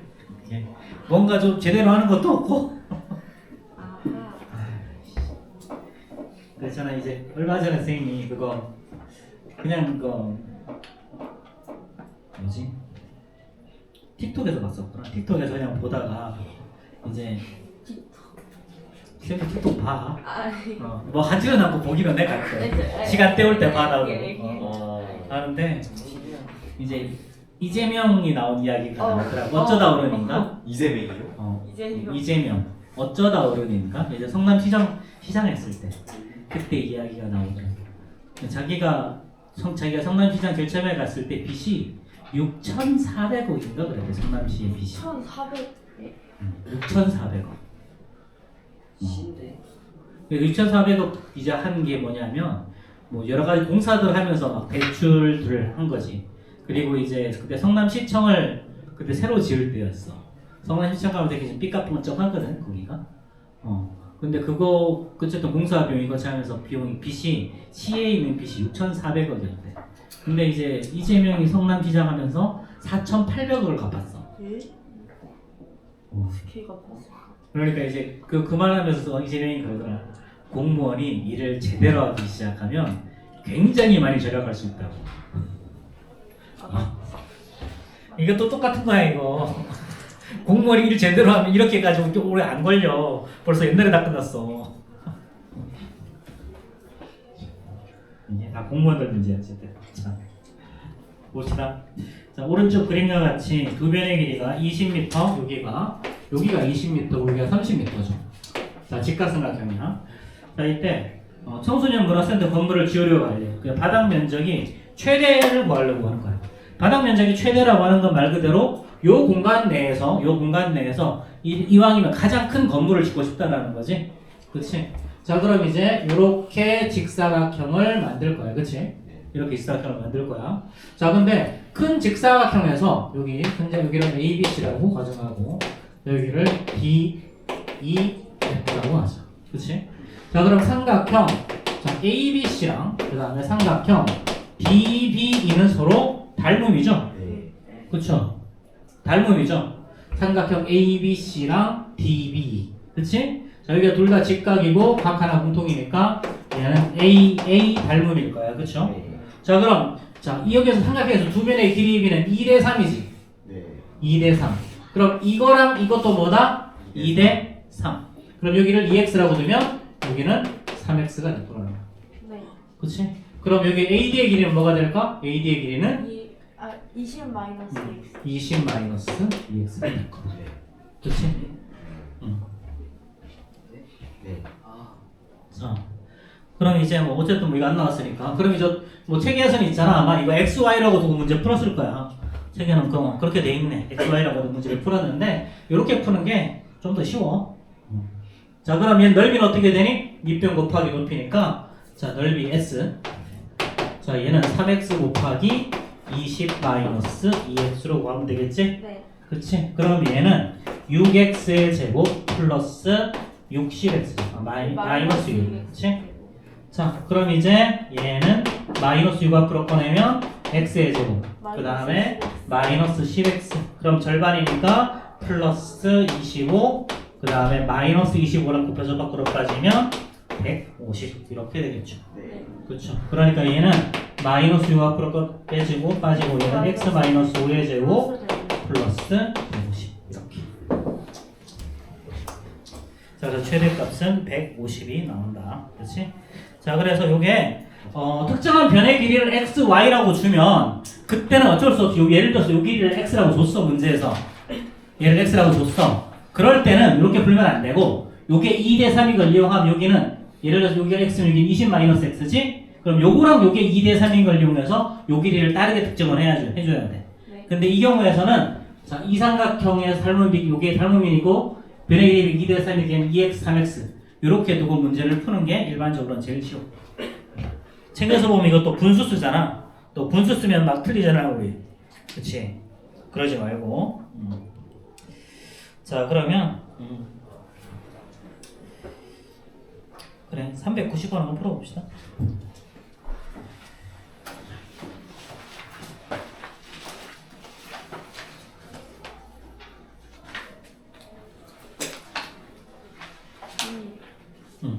뭔가 좀 제대로 하는 것도 없고. 아하. 그렇잖아. 이제 얼마 전에 선생님이 그거 그냥 그거 뭐지? 틱톡에서 봤었구나. 틱톡에서 그냥 보다가 이제 쌤도 틱톡 봐. 아니. 뭐 하지는 않고 보기는 내 가끔. 시간 때울 때 봐라고. 하는데 이제 이재명이 나온 이야기가 나왔더라고. 어쩌다 어른인가? 이재명이요? 이재명. 어쩌다 어른인가? 이제 성남시장 시장했을 때 그때 이야기가 나오더라고. 자기가 성남시장 제일 처음에 갔을 때 빚이 6,400억인가 그래. 성남시의 빚이 1,400. 6,400억. 신데. 6,400억 이제 한 게 뭐냐면 뭐 여러 가지 공사들 하면서 막 대출들을 한 거지. 그리고 이제 그때 성남시청을 그때 새로 지을 때였어. 성남시청 가면 되게 좀 삐까뻔쩍하거든 거기가. 근데 그거 어쨌든 공사 비용 이거 하면서 빚이 시에 있는 빚이 6,400억이었대. 근데 이제 이재명이 성남시장 하면서 4,800억을 갚았어. 예? 걔가 봤어. 그러니까 이제 그 말하면서 이재명이 그러더라. 공무원이 일을 제대로 하기 시작하면 굉장히 많이 절약할 수 있다고. 이것도 똑같은 거야 이거. 공무원이 일 제대로 하면 이렇게까지 오래 안 걸려. 벌써 옛날에 다 끝났어. 이게 다 공무원들 문제야 어쨌든. 자, 봅시다. 자, 오른쪽 그림과 같이 두 변의 길이가 20m, 여기가 20m, 여기가 30m죠. 자, 직각삼각형이야. 자, 이때 청소년 문화센터 건물을 지으려고 하려. 그 바닥 면적이 최대를 구하려고 하는 거야. 바닥 면적이 최대라고 하는 건 말 그대로 요 공간 내에서 이왕이면 가장 큰 건물을 짓고 싶다라는 거지. 그렇지? 자, 그럼 이제 이렇게 직사각형을 만들 거야. 그렇지? 이렇게 직사각형을 만들 거야. 자, 근데 큰 직사각형에서 여기를 ABC라고 가정하고 여기를 DEF라고 하자. 그렇지? 자, 그럼 삼각형 자, ABC랑 그 다음에 삼각형 DBE는 서로 닮음이죠? 그렇죠? 닮음이죠? 삼각형 ABC랑 DBE. 그치? 자, 여기가 둘 다 직각이고 각 하나 공통이니까 얘는 AA 닮음일 거야. 그쵸? 자, 그럼 여기서 삼각형에서 두 변의 길이 비는 2대 3이지? 네. 2대 3. 그럼 이거랑 이것도 뭐다? 2대 3. 그럼 여기를 2x라고 두면 여기는 3x가 될 거야. 네. 그치? 그럼 여기 AD의 길이는 뭐가 될까? AD의 길이는 20 마이너스 x. 20 마이너스 2x가 될 거야. 그치? 응. 네. 자, 그럼 이제 뭐 어쨌든 뭐 이거 안 나왔으니까 그럼 이제 뭐 책에서는 있잖아. 아마 이거 XY라고 두고 문제 풀었을 거야. 책에는 그렇게 돼 있네. XY라고 문제를 풀었는데 이렇게 푸는 게 좀 더 쉬워. 자, 그럼 얘 넓이는 어떻게 되니? 밑변 곱하기 높이니까 자, 넓이 S. 자, 얘는 3x 곱하기 20 마이너스 2x로 구하면 되겠지? 네. 그치? 그럼 얘는 6x의 제곱 플러스 60x 마이너스 6. 그치? 자, 그럼 이제 얘는 마이너스 6 앞으로 꺼내면 x의 제곱 그 다음에 마이너스 10x 그럼 절반이니까 플러스 25 그 다음에 마이너스 25랑 곱해서 밖으로 빠지면 150 이렇게 되겠죠. 네. 그렇죠. 그러니까 얘는 마이너스 6 앞으로 빼지고 빠지고 얘는 x 마이너스 5의 제곱 플러스 150 이렇게. 자, 그래서 최대값은 150이 나온다. 그렇지? 자, 그래서 요게 특정한 변의 길이를 x, y라고 주면 그때는 어쩔 수 없이 예를 들어서 요 길이를 x라고 줬어 문제에서 얘를 x라고 줬어. 그럴 때는 이렇게 풀면 안 되고 요게 2대 3인 걸 이용하면 여기는 예를 들어서 여기가 x면 여기 20 마이너스 x지? 그럼 요거랑 요게 2대 3인 걸 이용해서 요 길이를 다르게 특정을 해줘야 돼. 네. 근데 이 경우에서는 자, 이 삼각형의 닮음이 요게 닮음이고 변의 길이 2대 3이면 2x, 3x 이렇게 두고 문제를 푸는 게 일반적으로는 제일 쉬워. 책에서 보면 이것도 분수 쓰잖아. 또 분수 쓰면 막 틀리잖아 우리. 그치? 그러지 말고. 자, 그러면 그래 390번 한번 풀어봅시다.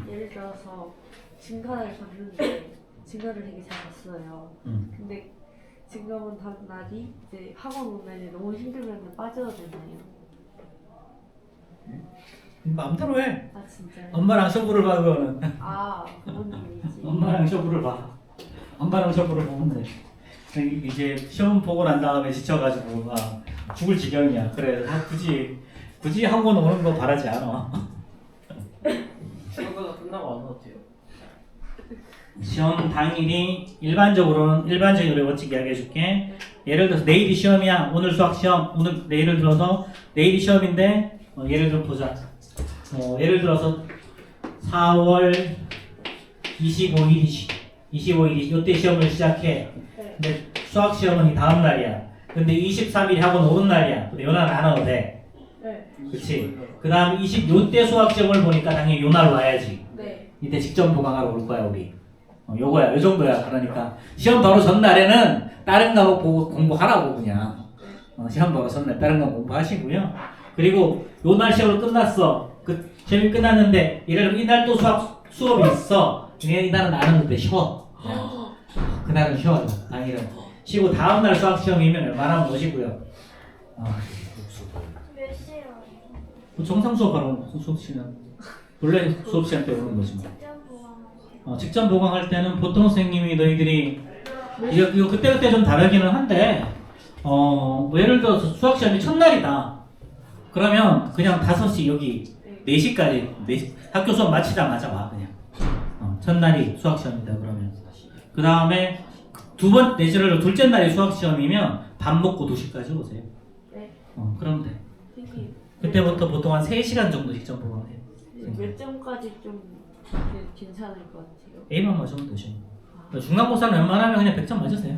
예를 들어서 증가를 봤는데 증가를 되게 잘 봤어요. 근데 증가본 다음 날이 이제 학원 오면 너무 힘들면 빠져도 되나요? 마음대로 해. 아 진짜요? 엄마랑 쇼부를 봐 그거는. 아 부모님이지. 엄마랑 쇼부를 봐. 엄마랑 쇼부를 보면 돼. 이제 시험 보고 난 다음에 지쳐가지고 죽을 지경이야. 그래 굳이 학원 오는 거 바라지 않아. 시험가 끝나고 와서 어때요? 시험 당일이 일반적으로 멋지게 이야기해줄게. 예를 들어서 내일이 시험이야. 오늘 수학 시험. 예를 들어서 내일이 시험인데 예를 들어 보자. 예를 들어서 4월 25일이 이때 시험을 시작해. 네. 근데 수학 시험은 이 다음 날이야. 근데 23일이 학원 오는 날이야. 근데 요날 안 와도 돼. 네. 그렇지. 그 다음 요때 수학 시험을 보니까 당연히 요날 와야지. 네. 이때 직접 보강하러 올 거야 우리. 요거야, 요 정도야. 그러니까 시험 바로 전날에는 다른 과목 보고 공부하라고 그냥. 시험 바로 전날 다른 거 공부하시고요. 그리고 요날 시험을 끝났어. 그 시험이 끝났는데 예를 들어 이날 또 수업이 있어. 이날은 안 오는데 쉬어. 그날은 쉬어요. 당일은 쉬고 다음 날 수학 시험이면 웬만하면 오시고요. 몇 시요? 정상 수업하러 수업 시간 원래 수업 시간 때 오는 거지 뭐. 직전 보강할 때는 보통 선생님이 너희들이 이거 그때 좀 다르기는 한데 뭐 예를 들어서 수학 시험이 첫날이다. 그러면 그냥 5시 여기 4시까지 학교 수업 마치자마자 와 그냥. 첫날이 수학 시험이다 그러면. 그 다음에 내지를 둘째 날이 수학 시험이면 밥 먹고 2시까지 오세요. 네. 그러면 돼. 선생님. 그때부터 보통 한 3시간 정도 직전 보강해요. 몇 점까지 좀 괜찮을 것 같아요? A만 맞으면 되죠. 중간고사는 웬만하면 그냥 100점 맞으세요.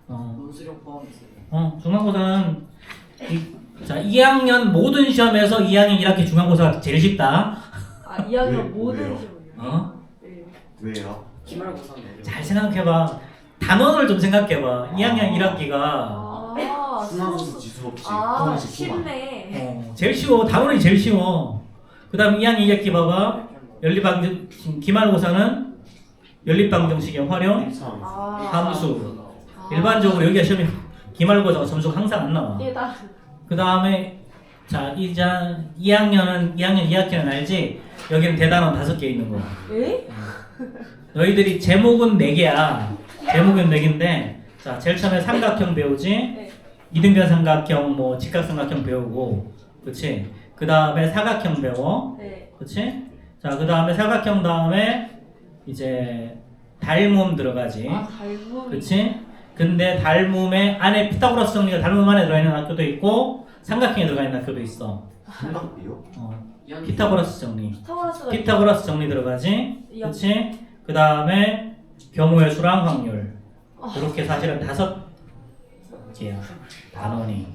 논술형 포함했어요. 중간고사는 2학년 모든 시험에서 2학년 1학기 중간고사가 제일 쉽다. 아 2학년 왜- 모든 왜요? 시험이요? 네. 왜요? 기말고사는 어려워. 잘 생각해봐. 단원을 좀 생각해봐. 2학년 1학기가 아 순환수 지수 없이 아 그것이 포함. 쉽네. 제일 쉬워. 단원이 제일 쉬워. 그 다음 2학년 2학기 봐봐. 기말고사는 연립방정식의 활용, 아 함수. 일반적으로 여기가 시험이 기말고사가 점수가 항상 안 나와. 깨달. 그 다음에 이제 2학년 2학기는 알지? 여기는 대단원 5개 있는 거야. 에? 너희들이 제목은 4개야. 제목은 4개인데 제일 처음에 삼각형 배우지? 네. 이등변 삼각형, 뭐 직각삼각형 배우고, 그렇지? 그 다음에 사각형 배워, 네. 그렇지? 그 다음에 사각형 다음에 이제 닮음 들어가지, 아 닮음. 그렇지? 근데 닮음의 안에 피타고라스 정리가 닮음 안에 들어가 있는 학교도 있고 삼각형에 들어가 있는 학교도 있어. 삼각비요? 피타고라스 정리. 피타고라스가 정리 들어가지, 이야. 그렇지? 그 다음에 경우의 수랑 확률. 이렇게 사실은 5개야 단원이.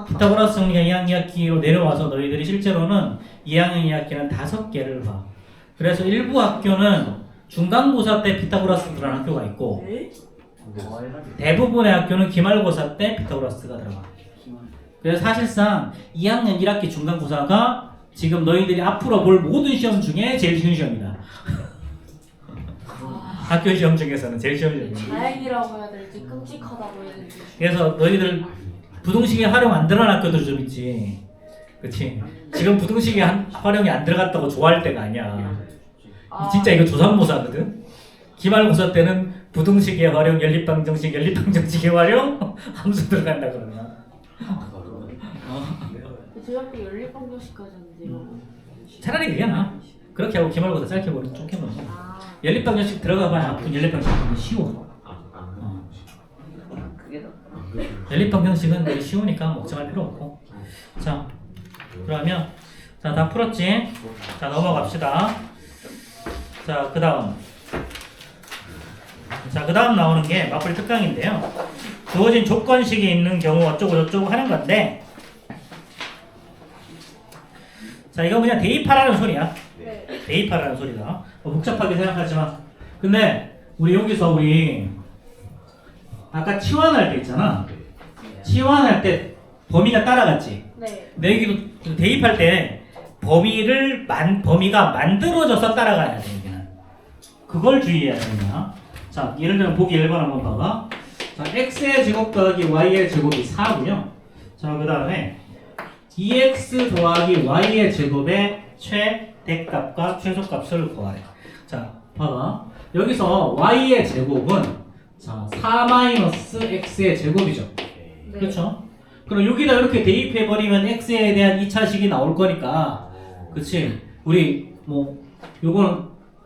피타고라스 정리가 2학년 2학기로 내려와서 너희들이 실제로는 2학년 2학기는 5개를 봐. 그래서 일부 학교는 중간고사 때 피타고라스 들어가는 학교가 있고 네? 대부분의 학교는 기말고사 때 피타고라스가 들어가. 그래서 사실상 2학년 1학기 중간고사가 지금 너희들이 앞으로 볼 모든 시험 중에 제일 쉬운 시험이다. 학교 시험 중에서는 제일 쉬운 시험이야. 다행이라고 해야 될지 끔찍하다고 해야 될지. 그래서 너희들 부등식에 활용 안 들어간 학교들 좀 있지. 그치? 지금 부등식에 활용이 안 들어갔다고 좋아할 때가 아니야. 진짜 이거 조산모사거든? 기말고사 때는 부등식의 활용, 연립방정식의 활용, 함수 들어간다 그러면. 저희 학교 연립방정식까지 하는데요. 차라리 그게 나아. 그렇게 하고 기말고사 짧게 버리고 좁게 버리고. 아 연립방정식 들어가봐야 아픈 연립방정식은 쉬워. 그게 나. 연립방정식은 되게 쉬우니까 걱정할 필요 없고. 자, 그러면 다 풀었지? 자, 넘어갑시다. 자, 그 다음 나오는 게 마플 특강인데요. 주어진 조건식이 있는 경우 어쩌고 저쩌고 하는 건데, 자, 이건 그냥 대입하라는 소리야. 네. 대입하라는 소리다. 복잡하게 생각하지 마. 근데 우리 여기서 아까 치환할 때 있잖아. 치환할 때 범위가 따라갔지. 네. 근데 여기도 대입할 때 범위가 만들어져서 따라가야 돼. 여기는. 그걸 주의해야 됩니다. 자, 예를 들면 보기 1번 한번 봐봐. 자, x의 제곱 더하기 y의 제곱이 4고요. 자, 그 다음에 EX 더하기 Y의 제곱의 최대값과 최소값을 구하래. 자, 봐봐. 여기서 Y의 제곱은 자, 4-X의 제곱이죠. 네. 그렇죠? 그럼 여기다 이렇게 대입해버리면 X에 대한 2차식이 나올 거니까. 그치? 우리, 뭐, 요거는,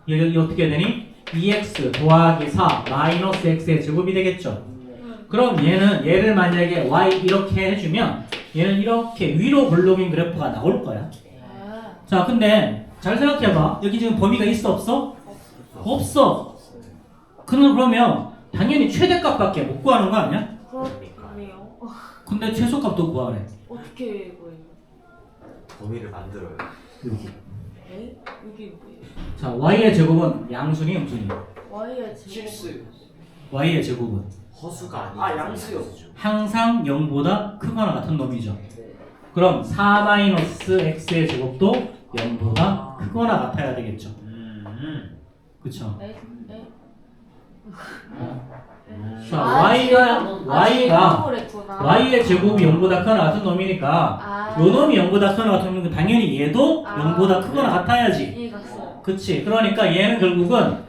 여기 어떻게 되니? 2X 더하기 4 마이너스 X의 제곱이 되겠죠? 그럼 얘를 만약에 Y 이렇게 해주면 얘는 이렇게 위로 블록인 그래프가 나올 거야. 아, 자, 근데 잘 생각해봐. 여기 지금 범위가 있어, 없어? 없어. 그러면 당연히 최대값밖에 못 구하는 거 아니야? 그렇네요. 근데 최소값도 구하래. 어떻게 보이는? 범위를 만들어요. 여기. 네? 여기 뭐예요? 자, Y의 제곱은 양수니 음수니? Y의 제곱. 실수. Y의 제곱은 허수가 아니고 아, 양수요. 항상 0보다 크거나 같은 놈이죠. 네. 그럼 4-X의 제곱도 0보다 크거나 같아야 되겠죠. 그쵸? 네? 네? 자, 아, Y가 그랬구나. Y의 제곱이 0보다 크거나 같은 놈이니까 아, 요 놈이 0보다 크거나 같은 놈이니까 당연히 얘도 아. 0보다 크거나 같아야지. 이해가 갔어요. 그치? 그러니까 얘는 결국은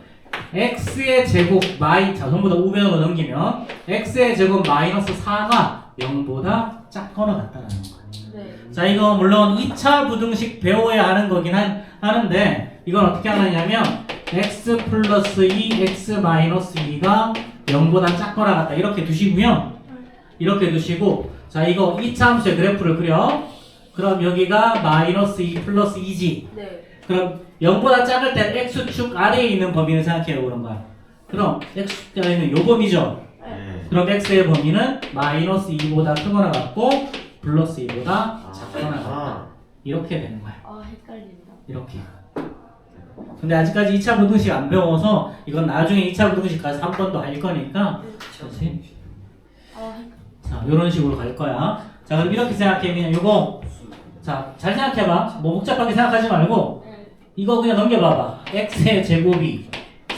x의 제곱 자 전부 다 우변으로 넘기면 x의 제곱 마이너스 4가 0보다 작거나 같다는 거야. 네. 자, 이거 물론 2차 부등식 배워야 하는 거긴 하는데 이건 어떻게 하느냐면 x 플러스 2, x 마이너스 2가 0보다 작거나 같다 이렇게 두시고요. 이렇게 두시고 자, 이거 2차 함수의 그래프를 그려. 그럼 여기가 마이너스 2 플러스 2지. 네. 그럼 0보다 작을 때 x축 아래에 있는 범위를 생각해 보는 거야. 그럼 x축 아래는 요 범위죠. 네. 그럼 x의 범위는 마이너스 2보다 크거나 같고 플러스 2보다 작거나 같다. 이렇게 되는 거야. 아, 헷갈린다. 이렇게. 근데 아직까지 2차 부등식 안 배워서 이건 나중에 2차 부등식 가서 한 번 더 할 거니까 그렇지? 아, 자, 요런 식으로 갈 거야. 자, 그럼 이렇게 생각해. 그냥 요거 자, 잘 생각해봐. 뭐 복잡하게 생각하지 말고 네. 이거 그냥 넘겨봐봐. x의 제곱이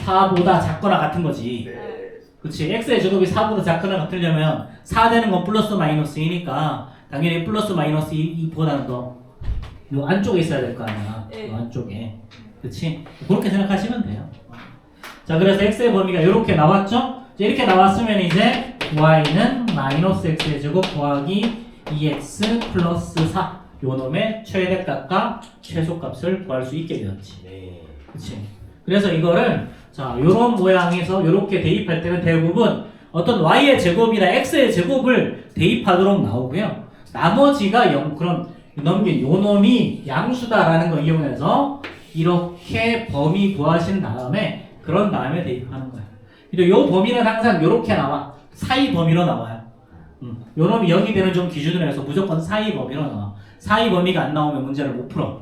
4보다 작거나 같은 거지. 네. 그치? x의 제곱이 4보다 작거나 같으려면 4 되는 건 플러스 마이너스 2니까 당연히 플러스 마이너스 2보다는 더 요 안쪽에 있어야 될 거 아니야. 네. 요 안쪽에. 그치? 그렇게 생각하시면 돼요. 자, 그래서 x의 범위가 이렇게 나왔죠? 이렇게 나왔으면 이제 y는 마이너스 x의 제곱 더하기 2x 플러스 4 요 놈의 최대값과 최소값을 구할 수 있게 되었지. 네. 그치? 그래서 이거를 자 요런 모양에서 요렇게 대입할 때는 대부분 어떤 y의 제곱이나 x의 제곱을 대입하도록 나오고요. 나머지가 그런 넘긴 요 놈이 양수다라는 거 이용해서 이렇게 범위 구하신 다음에 그런 다음에 대입하는 거야. 근데 요 범위는 항상 요렇게 나와. 사이 범위로 나와요. 요 놈이 0이 되는 좀 기준으로 해서 무조건 사이 범위로 나와. 사이 범위가 안 나오면 문제를 못 풀어.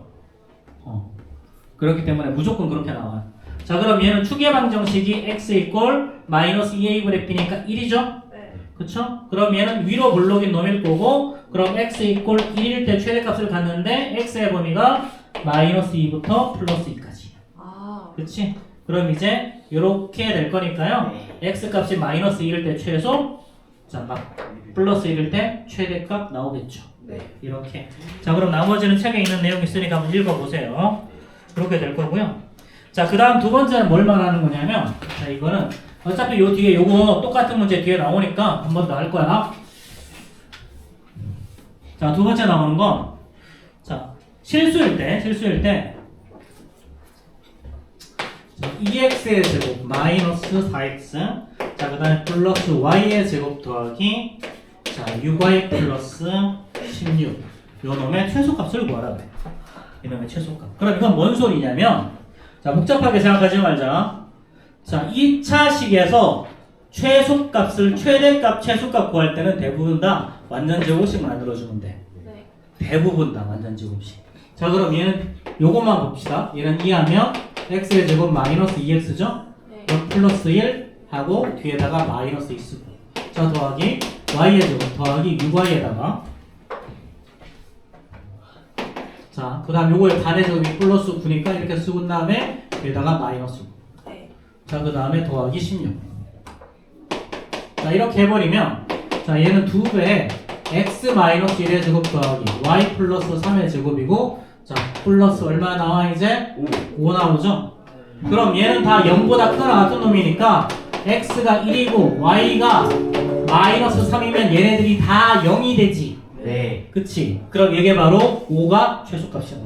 그렇기 때문에 무조건 그렇게 나와요. 자, 그럼 얘는 추계방 정식이 x 이꼴 마이너스 2a 분의 b니까 1이죠? 네. 그쵸? 그럼 얘는 위로 블록인 놈일 거고 그럼 x 이꼴 1일 때 최대값을 갖는데 x의 범위가 마이너스 2부터 플러스 2까지. 아, 그치? 그럼 이제 이렇게 될 거니까요. x 값이 마이너스 1일 때 최소 자, 막 플러스 1일 때 최대값 나오겠죠. 네. 이렇게. 자, 그럼 나머지는 책에 있는 내용 있으니까 한번 읽어보세요. 그렇게 될 거고요. 자, 그 다음 두 번째는 뭘 말하는 거냐면, 자, 이거는 어차피 요 뒤에 요거 똑같은 문제 뒤에 나오니까 한 번 더 할 거야. 자, 두 번째 나오는 건, 자, 실수일 때, 자, 2x의 제곱 마이너스 4x, 자, 그 다음에 플러스 y의 제곱 더하기, 자, 6y 플러스 16. 요 놈의 최소값을 구하라 그래. 이놈의 최소값. 그럼 이건 뭔 소리냐면, 자, 복잡하게 생각하지 말자. 자, 2차식에서 최소값을, 최대값, 최소값 구할 때는 대부분 다 완전 제곱식 만들어주면 돼. 네. 대부분 다 완전 제곱식. 자, 그럼 얘는 요것만 봅시다. 얘는 2하면 x의 제곱 마이너스 2x죠? 네. 그럼 플러스 1 하고 뒤에다가 마이너스 2 쓰고. 자, 더하기 y의 제곱 더하기 6y에다가 자, 그 다음 요거의 반의 제곱이 플러스 9니까 이렇게 쓰고 다음에 뒤에다가 마이너스 9. 네. 자, 그 다음에 더하기 16. 자, 이렇게 해버리면 자, 얘는 2배 x 마이너스 1의 제곱 더하기 y 플러스 3의 제곱이고 자 플러스 얼마 나와 이제? 5 나오죠? 그럼 얘는 다 0보다 크거나 같은 놈이니까 x가 1이고 y가 마이너스 3이면 얘네들이 다 0이 되지. 네. 그치? 그럼 이게 바로 5가 최소값이야.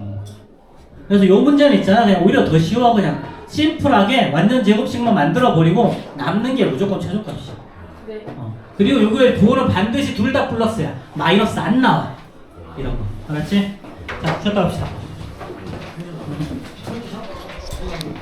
그래서 요 문제는 있잖아. 그냥 오히려 더 쉬워. 그냥 심플하게 완전 제곱식만 만들어버리고 남는 게 무조건 최소값이야. 네. 그리고 요거의 부호는 반드시 둘 다 플러스야. 마이너스 안 나와. 이런 거. 알았지? 자, 쉬었다 합시다.